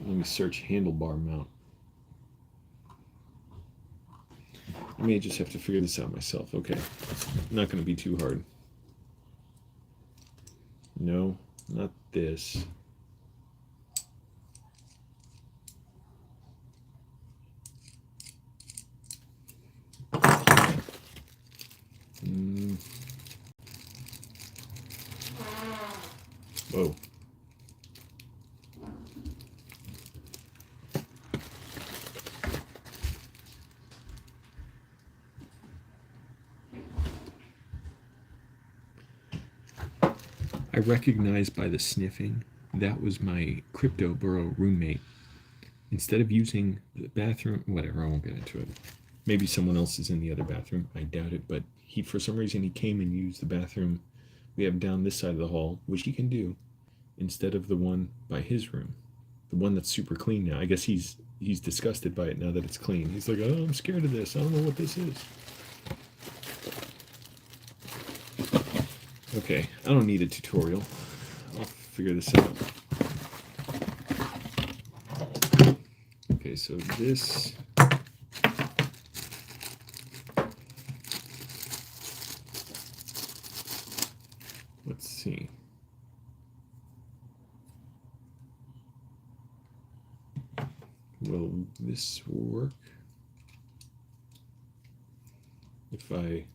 A: Let me search handlebar mount. I may just have to figure this out myself. Okay, not going to be too hard. No, not this. Whoa. I recognized by the sniffing that was my crypto burrow roommate. Instead of using the bathroom, whatever, I won't get into it. Maybe someone else is in the other bathroom. I doubt it, but for some reason, he came and used the bathroom we have down this side of the hall, which he can do, instead of the one by his room. The one that's super clean now. I guess he's disgusted by it now that it's clean. He's like, oh, I'm scared of this. I don't know what this is. Okay, I don't need a tutorial. I'll figure this out. Okay, so this... this will work. If I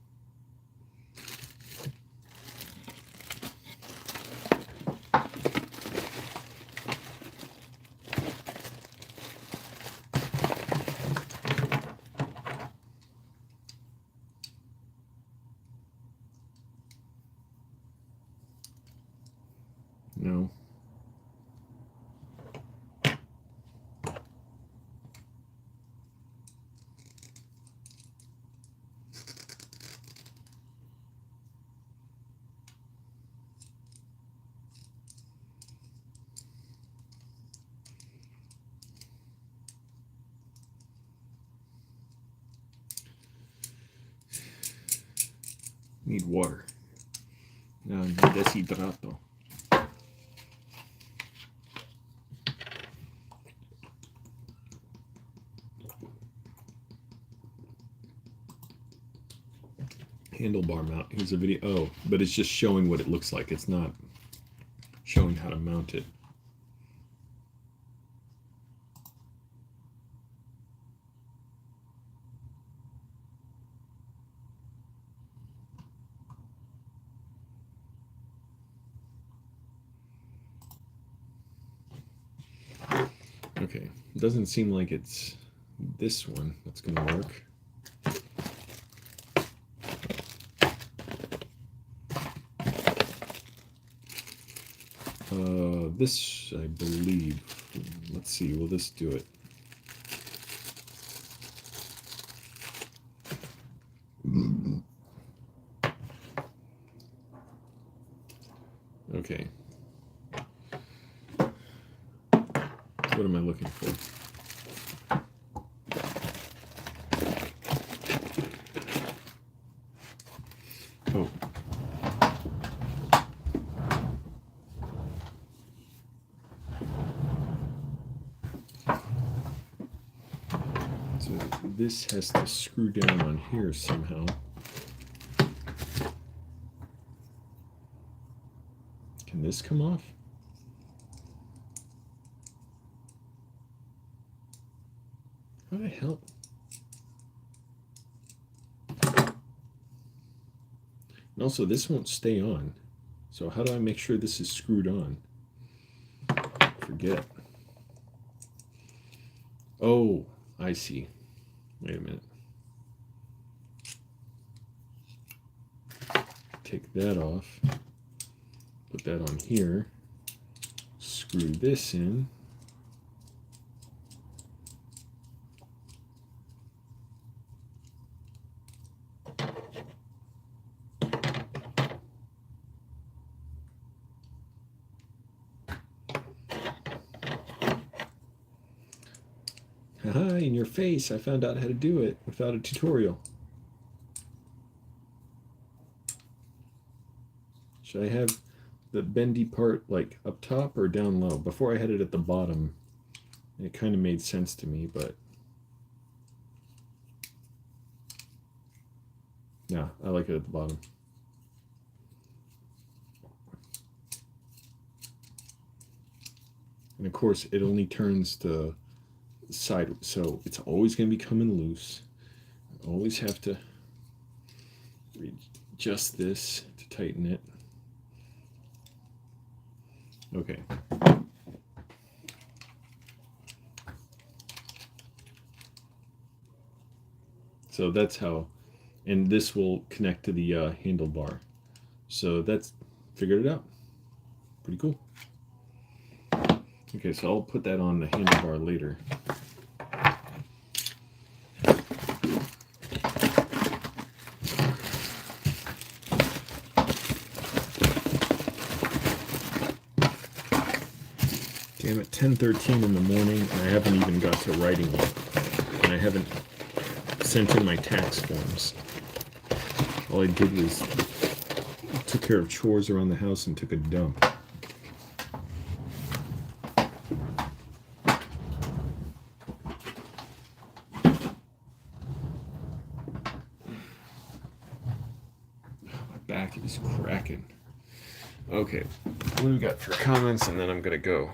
A: no. Need water. No, deshidrato. Handlebar mount. Here's a video. Oh, but it's just showing what it looks like. It's not showing how to mount it. Okay, it doesn't seem like it's this one that's going to work. This, I believe, let's see, will this do it? Okay. What am I looking for? Oh. So this has to screw down on here somehow. Can this come off? How the hell? And also, this won't stay on. So how do I make sure this is screwed on? Forget. Oh, I see. Wait a minute. Take that off. Put that on here. Screw this in. Haha, in your face, I found out how to do it without a tutorial. Should I have the bendy part like up top or down low? Before I had it at the bottom, it kind of made sense to me, but yeah, I like it at the bottom. And of course, it only turns to side, so it's always going to be coming loose. I always have to adjust this to tighten it. Okay. So that's how, and this will connect to the handlebar. So that's, figured it out. Pretty cool. Okay, so I'll put that on the handlebar later. Damn it, 10:13 in the morning, and I haven't even got to writing yet. And I haven't sent in my tax forms. All I did was took care of chores around the house and took a dump. Back is cracking. Okay, what do we got for comments, and then I'm gonna go.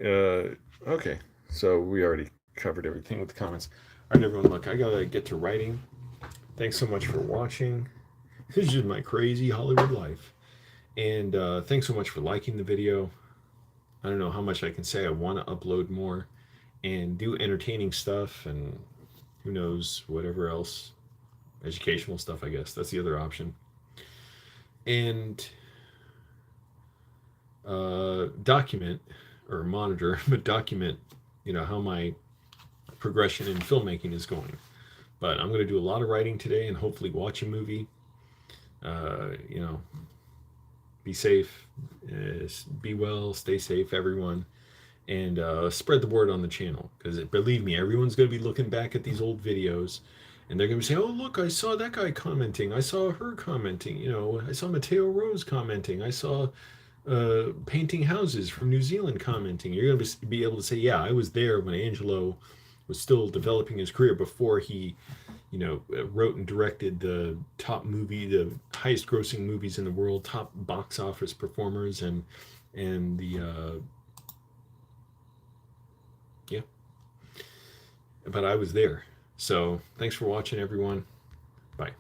A: Okay, so we already covered everything with the comments. All right, everyone, look, I gotta get to writing. Thanks so much for watching. This is just my crazy Hollywood life. And thanks so much for liking the video. I don't know how much I can say. I want to upload more and do entertaining stuff and who knows, whatever else. Educational stuff, I guess. That's the other option. And document, or monitor, but document, how my progression in filmmaking is going. But I'm going to do a lot of writing today and hopefully watch a movie. Be safe, be well, stay safe, everyone. And spread the word on the channel, because believe me, everyone's going to be looking back at these old videos and they're going to say, oh, look, I saw that guy commenting, I saw her commenting, I saw Mateo Rose commenting, I saw painting houses from New Zealand commenting. You're going to be able to say, yeah, I was there when Angelo was still developing his career, before he wrote and directed the top movie, the highest grossing movies in the world, top box office performers, and the yeah, but I was there. So thanks for watching, everyone. Bye.